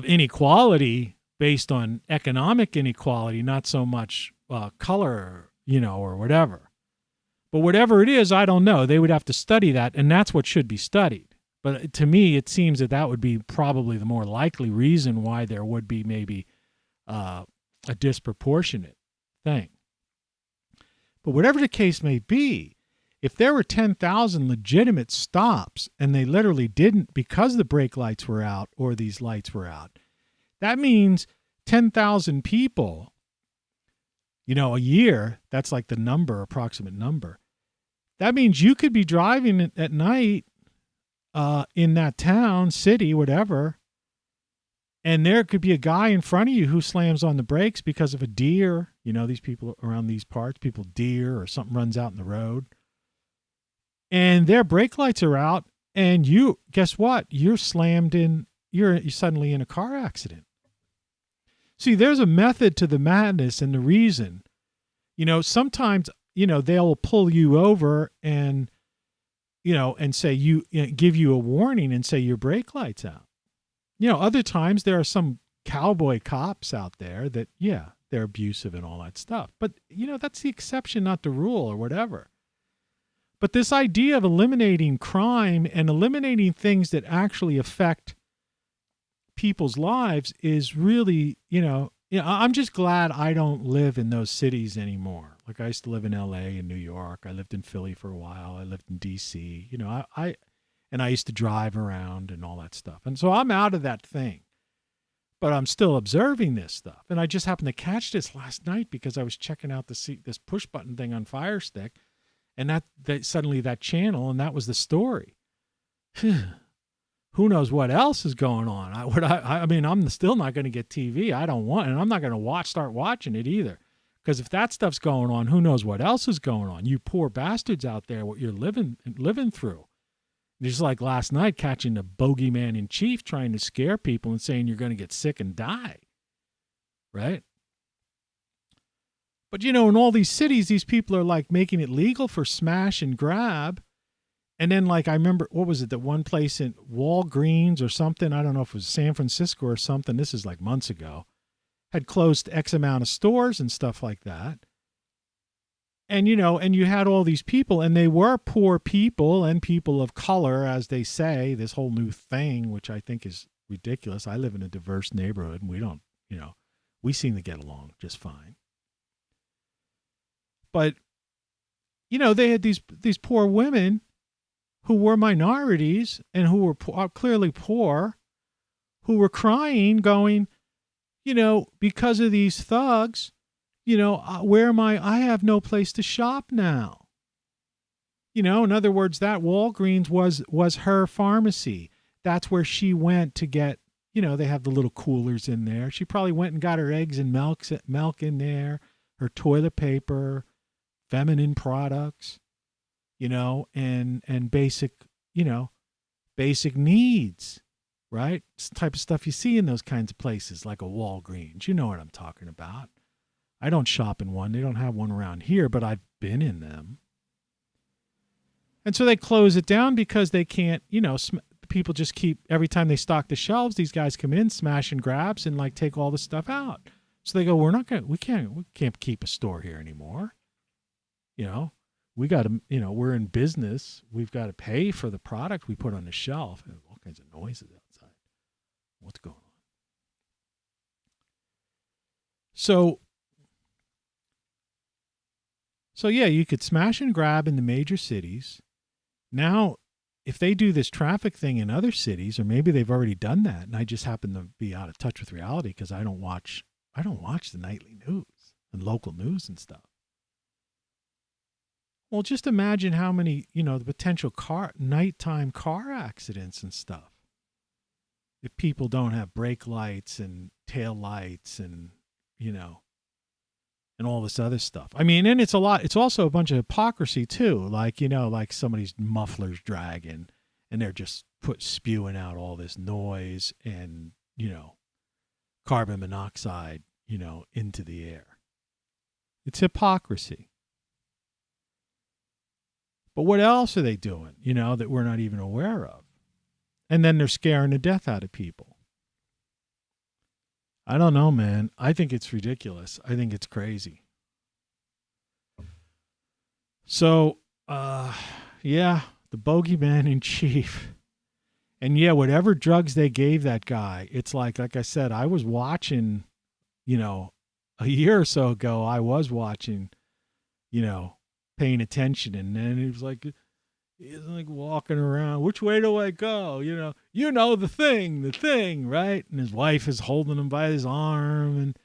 inequality based on economic inequality, not so much color, or whatever. But whatever it is, I don't know. They would have to study that, and that's what should be studied. But to me, it seems that would be probably the more likely reason why there would be maybe a disproportionate thing. But whatever the case may be, if there were 10,000 legitimate stops and they literally didn't because the brake lights were out or these lights were out, that means 10,000 people, a year, that's like the approximate number. That means you could be driving at night in that town, city, whatever, and there could be a guy in front of you who slams on the brakes because of a deer. These people around these parts, deer or something runs out in the road. And their brake lights are out, and you, guess what? You're slammed in, you're suddenly in a car accident. See, there's a method to the madness and the reason. Sometimes, they'll pull you over and, and say give you a warning and say your brake light's out. Other times there are some cowboy cops out there that, they're abusive and all that stuff. But, that's the exception, not the rule or whatever. But this idea of eliminating crime and eliminating things that actually affect people's lives is really, I'm just glad I don't live in those cities anymore. Like I used to live in LA and New York. I lived in Philly for a while. I lived in DC. I used to drive around and all that stuff. And so I'm out of that thing. But I'm still observing this stuff. And I just happened to catch this last night because I was checking out this push button thing on Fire Stick. And that suddenly that channel, and that was the story. Who knows what else is going on? I'm still not going to get TV. I don't want, and I'm not going to start watching it either. Because if that stuff's going on, who knows what else is going on? You poor bastards out there, what you're living through. Just like last night, catching the Bogeyman-in-Chief trying to scare people and saying you're going to get sick and die. Right? But, in all these cities, these people are like making it legal for smash and grab. And then, like, I remember, what was it, that one place in Walgreens or something, I don't know if it was San Francisco or something, this is like months ago, had closed X amount of stores and stuff like that. And, and you had all these people, and they were poor people and people of color, as they say, this whole new thing, which I think is ridiculous. I live in a diverse neighborhood, and we don't, we seem to get along just fine. But, they had these poor women who were minorities and who were clearly poor, who were crying, going, because of these thugs, where am I? I have no place to shop now. In other words, that Walgreens was her pharmacy. That's where she went to get, they have the little coolers in there. She probably went and got her eggs and milk in there, her toilet paper, feminine products, and basic, basic needs, right? It's the type of stuff you see in those kinds of places like a Walgreens. You know what I'm talking about. I don't shop in one. They don't have one around here, but I've been in them. And so they close it down because they can't, people just keep, every time they stock the shelves, these guys come in, smash and grabs and like take all the stuff out. So they go, we can't keep a store here anymore. We got to, we're in business. We've got to pay for the product we put on the shelf. And all kinds of noises outside. What's going on? So yeah, you could smash and grab in the major cities. Now, if they do this traffic thing in other cities, or maybe they've already done that, and I just happen to be out of touch with reality because I don't watch the nightly news and local news and stuff. Well, just imagine how many, the potential nighttime car accidents and stuff. If people don't have brake lights and tail lights and, and all this other stuff. I mean, and it's also a bunch of hypocrisy too. Like, like somebody's muffler's dragging and they're just spewing out all this noise and, carbon monoxide, into the air. It's hypocrisy. But what else are they doing, that we're not even aware of? And then they're scaring the death out of people. I don't know, man. I think it's ridiculous. I think it's crazy. So, the Bogeyman-in-Chief. And yeah, whatever drugs they gave that guy, it's like I said, I was watching, a year or so ago, I was watching, paying attention. And then he's like walking around, which way do I go? The thing, right? And his wife is holding him by his arm and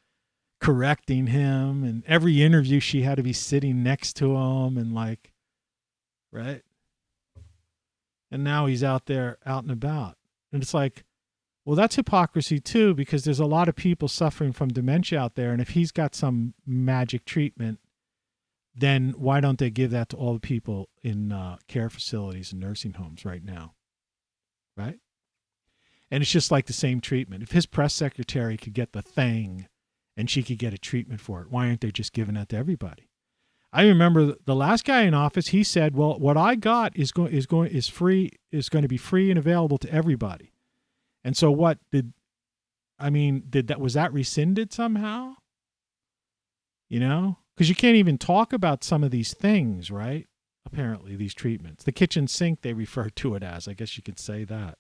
correcting him. And every interview she had to be sitting next to him and right? And now he's out there out and about. And it's like, well, that's hypocrisy too, because there's a lot of people suffering from dementia out there. And if he's got some magic treatment, then why don't they give that to all the people in care facilities and nursing homes right now? Right? And it's just like the same treatment. If his press secretary could get the thing and she could get a treatment for it, why aren't they just giving that to everybody? I remember the last guy in office, he said, well, what I got is going to be free and available to everybody. And so was that rescinded somehow? Because you can't even talk about some of these things, right? Apparently, these treatments. The kitchen sink, they refer to it as. I guess you could say that.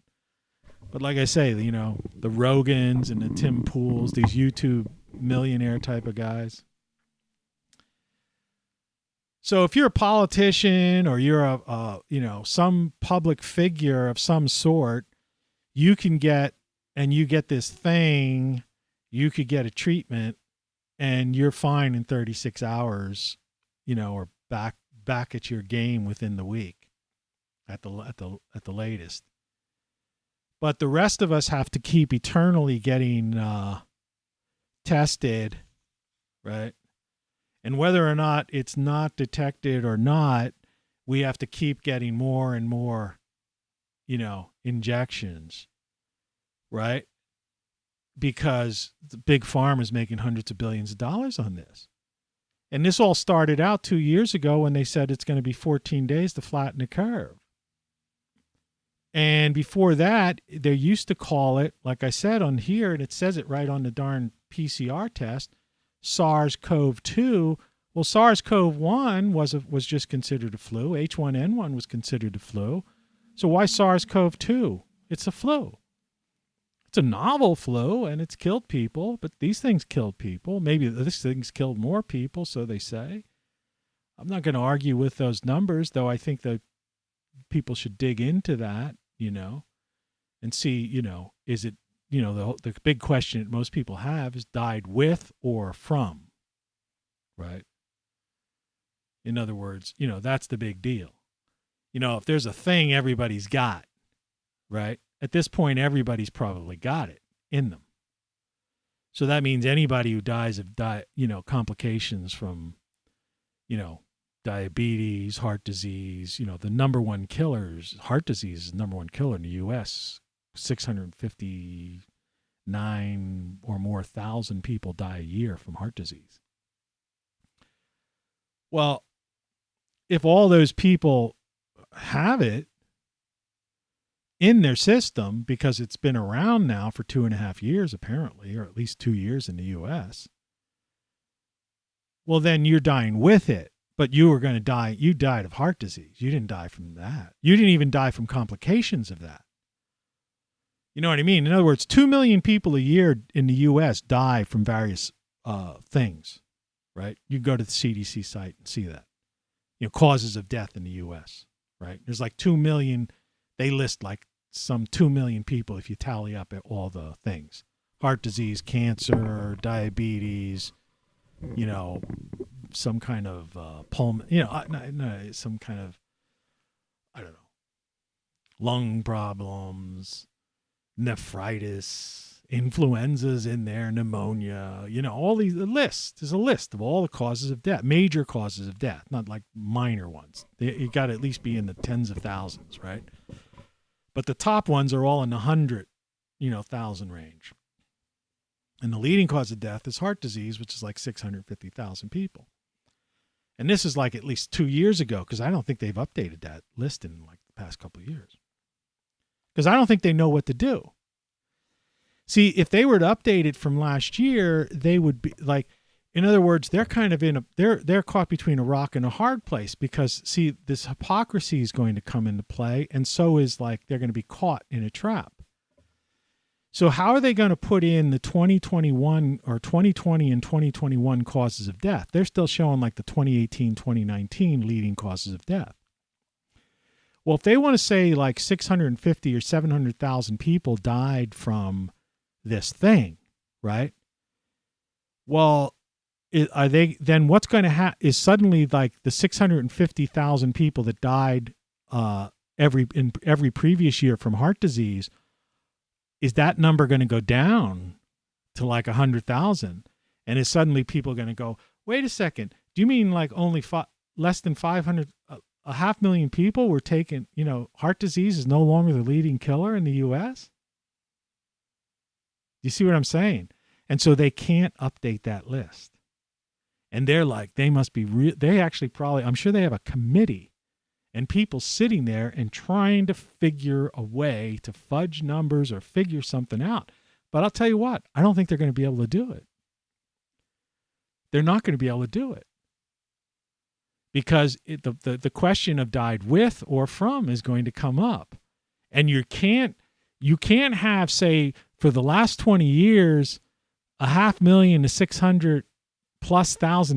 But like I say, the Rogans and the Tim Pools, these YouTube millionaire type of guys. So if you're a politician or you're some public figure of some sort, you get this thing, you could get a treatment, and you're fine in 36 hours, or back at your game within the week, at the latest. But the rest of us have to keep eternally getting tested, right? And whether or not it's not detected or not, we have to keep getting more and more, injections, right? Because the big pharma is making hundreds of billions of dollars on this. And this all started out 2 years ago when they said it's going to be 14 days to flatten the curve. And before that, they used to call it, like I said on here, and it says it right on the darn PCR test, SARS-CoV-2. Well, SARS-CoV-1 was just considered a flu. H1N1 was considered a flu. So why SARS-CoV-2? It's a flu. It's a novel flu, and it's killed people, but these things killed people. Maybe this thing's killed more people, so they say. I'm not going to argue with those numbers, though I think that people should dig into that, and see, is it, the big question that most people have is died with or from, right? In other words, that's the big deal. If there's a thing everybody's got, right? At this point, everybody's probably got it in them. So that means anybody who dies of complications from, diabetes, heart disease, the number one killers, heart disease is the number one killer in the U.S. 659 or more thousand people die a year from heart disease. Well, if all those people have it in their system, because it's been around now for 2.5 years, apparently, or at least 2 years in the U.S., well, then you're dying with it. But you were going to die. You died of heart disease. You didn't die from that. You didn't even die from complications of that. You know what I mean? In other words, 2 million people a year in the U.S. die from various things, right? You go to the CDC site and see that. Causes of death in the U.S., right? There's like 2 million. They list like some 2 million people if you tally up at all the things. Heart disease, cancer, diabetes, some kind of some kind of, I don't know, lung problems, nephritis, influenza's in there, pneumonia, all these lists. There's a list of all the causes of death, major causes of death, not like minor ones. You got to at least be in the tens of thousands, right? But the top ones are all in the 100,000 range. And the leading cause of death is heart disease, which is like 650,000 people. And this is like at least 2 years ago, because I don't think they've updated that list in like the past couple of years. Because I don't think they know what to do. See, if they were to update it from last year, they would be like, In other words, they're kind of they're caught between a rock and a hard place, because see, this hypocrisy is going to come into play, and so is like they're going to be caught in a trap. So how are they going to put in the 2021 or 2020 and 2021 causes of death? They're still showing like the 2018, 2019 leading causes of death. Well, if they want to say like 650 or 700,000 people died from this thing, right? Well, are they then what's going to happen is suddenly like the 650,000 people that died in every previous year from heart disease, is that number going to go down to like 100,000? And is suddenly people going to go, wait a second, do you mean like only less than 500, 500,000 people were taken, heart disease is no longer the leading killer in the U.S.? You see what I'm saying? And so they can't update that list. And they're like, they must be they actually probably, I'm sure they have a committee and people sitting there and trying to figure a way to fudge numbers or figure something out. But I'll tell you what, I don't think they're going to be able to do it. They're not going to be able to do it. Because the question of died with or from is going to come up. And you can't have, say, for the last 20 years, 500,000 to 600,000+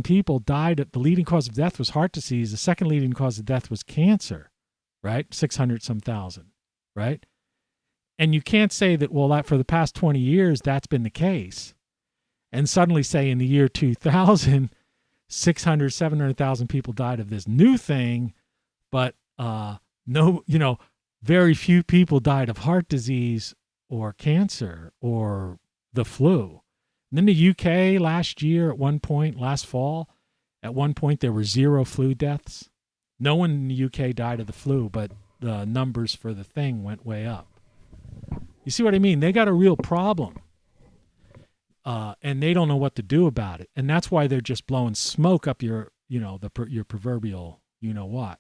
people died. The leading cause of death was heart disease. The second leading cause of death was cancer, right? 600-some thousand, right? And you can't say that, well, that for the past 20 years, that's been the case. And suddenly say in the year 2000, 600, 700,000 people died of this new thing, but very few people died of heart disease or cancer or the flu. And then the UK last year, last fall, at one point there were 0 flu deaths. No one in the UK died of the flu, but the numbers for the thing went way up. You see what I mean? They got a real problem. And they don't know what to do about it. And that's why they're just blowing smoke up your proverbial what.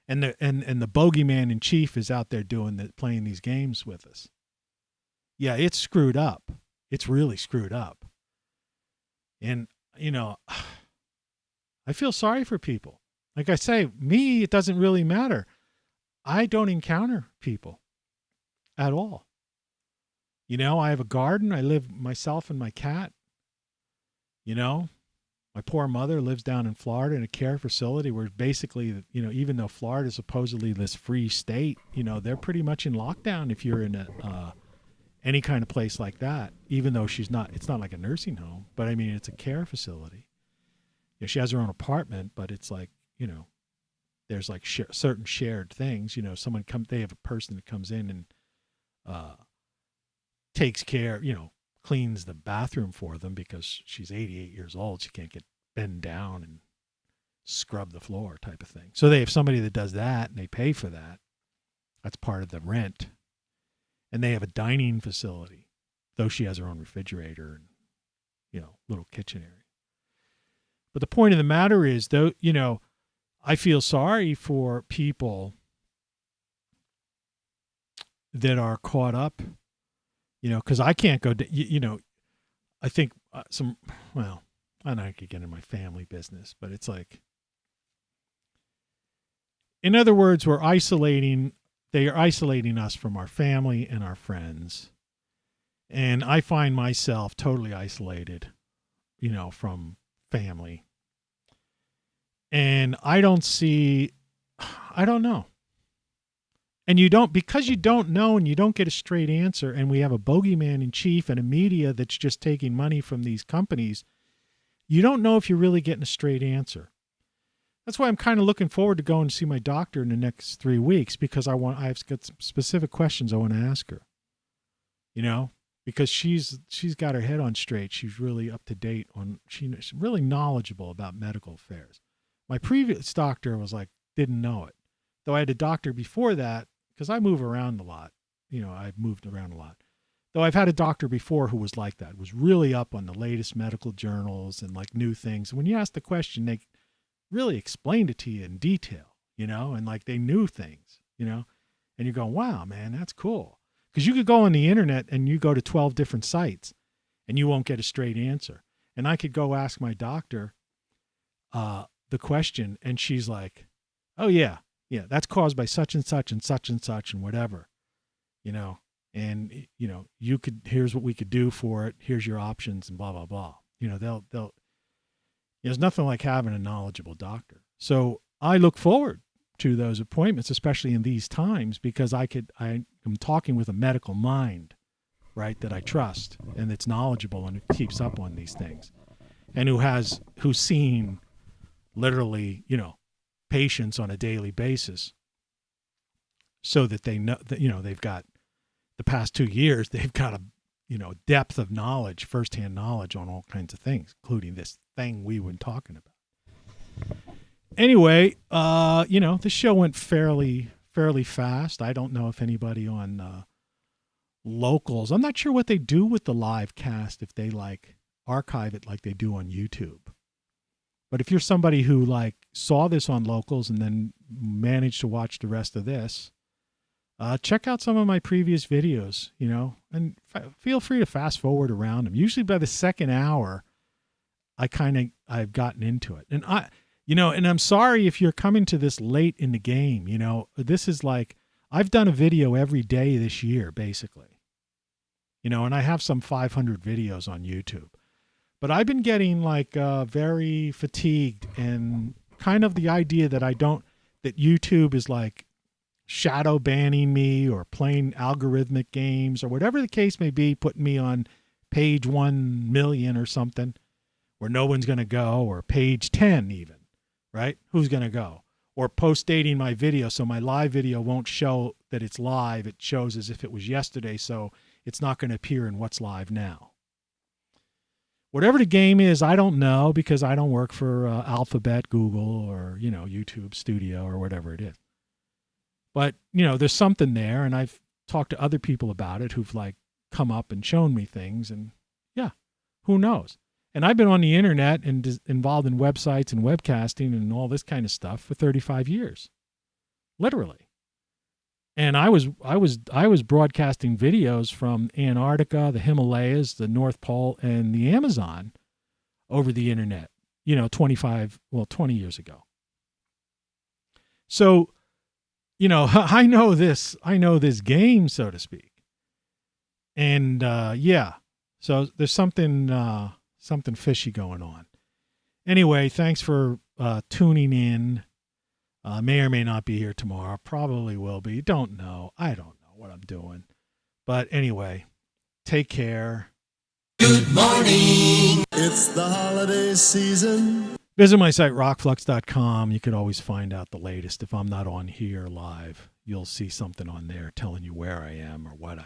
And the Bogeyman-in-Chief is out there playing these games with us. Yeah, it's screwed up. It's really screwed up. And, I feel sorry for people. Like I say, me, it doesn't really matter. I don't encounter people at all. I have a garden. I live myself and my cat. My poor mother lives down in Florida in a care facility where basically, even though Florida is supposedly this free state, they're pretty much in lockdown if you're in any kind of place like that, even though it's not like a nursing home, but I mean, it's a care facility. She has her own apartment, but it's like, there's like certain shared things, they have a person that comes in and, takes care, cleans the bathroom for them because she's 88 years old. She can't bend down and scrub the floor type of thing. So they have somebody that does that and they pay for that. That's part of the rent. And they have a dining facility, though she has her own refrigerator and, little kitchen area. But the point of the matter is, though, I feel sorry for people that are caught up, because I can't go, I think I don't know, I could get in my family business, but it's like, in other words, they are isolating us from our family and our friends. And I find myself totally isolated, from family. And I don't know. And because you don't know and you don't get a straight answer, and we have a Bogeyman-in-Chief and a media that's just taking money from these companies, you don't know if you're really getting a straight answer. That's why I'm kind of looking forward to going to see my doctor in the next 3 weeks, because I've got some specific questions I want to ask her. Because she's got her head on straight. She's really up to date she's really knowledgeable about medical affairs. My previous doctor didn't know it. Though I had a doctor before that, because I move around a lot. I've moved around a lot. Though I've had a doctor before who was like that, was really up on the latest medical journals and like new things. And when you ask the question, they really explained it to you in detail, and like they knew things, and you're going, wow, man, that's cool. Because you could go on the internet and you go to 12 different sites and you won't get a straight answer. And I could go ask my doctor the question, and she's like, oh, yeah, that's caused by such and such and such and such and whatever, and, here's what we could do for it. Here's your options and blah, blah, blah. There's nothing like having a knowledgeable doctor. So I look forward to those appointments, especially in these times, because I am talking with a medical mind, right, that I trust and that's knowledgeable and who keeps up on these things, and who's seen literally, patients on a daily basis, so that they know that, they've got the past 2 years, they've got a, depth of knowledge, firsthand knowledge on all kinds of things, including this thing we were talking about. Anyway, the show went fairly fast. I don't know if anybody on locals, I'm not sure what they do with the live cast, if they archive it like they do on YouTube. But if you're somebody who saw this on locals and then managed to watch the rest of this, check out some of my previous videos, and feel free to fast forward around them. Usually by the second hour, I've gotten into it. And and I'm sorry if you're coming to this late in the game, this is I've done a video every day this year, basically, and I have some 500 videos on YouTube. But I've been getting very fatigued, and kind of the idea that that YouTube is shadow banning me or playing algorithmic games or whatever the case may be, putting me on page 1 million or something where no one's going to go, or page 10 even, right? Who's going to go? Or post dating my video, so my live video won't show that it's live. It shows as if it was yesterday, so it's not going to appear in what's live now. Whatever the game is, I don't know, because I don't work for Alphabet, Google, or, YouTube Studio or whatever it is. But, there's something there, and I've talked to other people about it who've come up and shown me things, and yeah, who knows? And I've been on the internet and involved in websites and webcasting and all this kind of stuff for 35 years, literally. And I was broadcasting videos from Antarctica, the Himalayas, the North Pole, and the Amazon over the internet, 20 years ago. So, I know this game, so to speak. And so there's something fishy going on. Anyway, thanks for tuning in. May or may not be here tomorrow. Probably will be. Don't know. I don't know what I'm doing. But anyway, take care. Good morning. It's the holiday season. Visit my site, ROCKFLUX.com. You could always find out the latest. If I'm not on here live, you'll see something on there telling you where I am or what I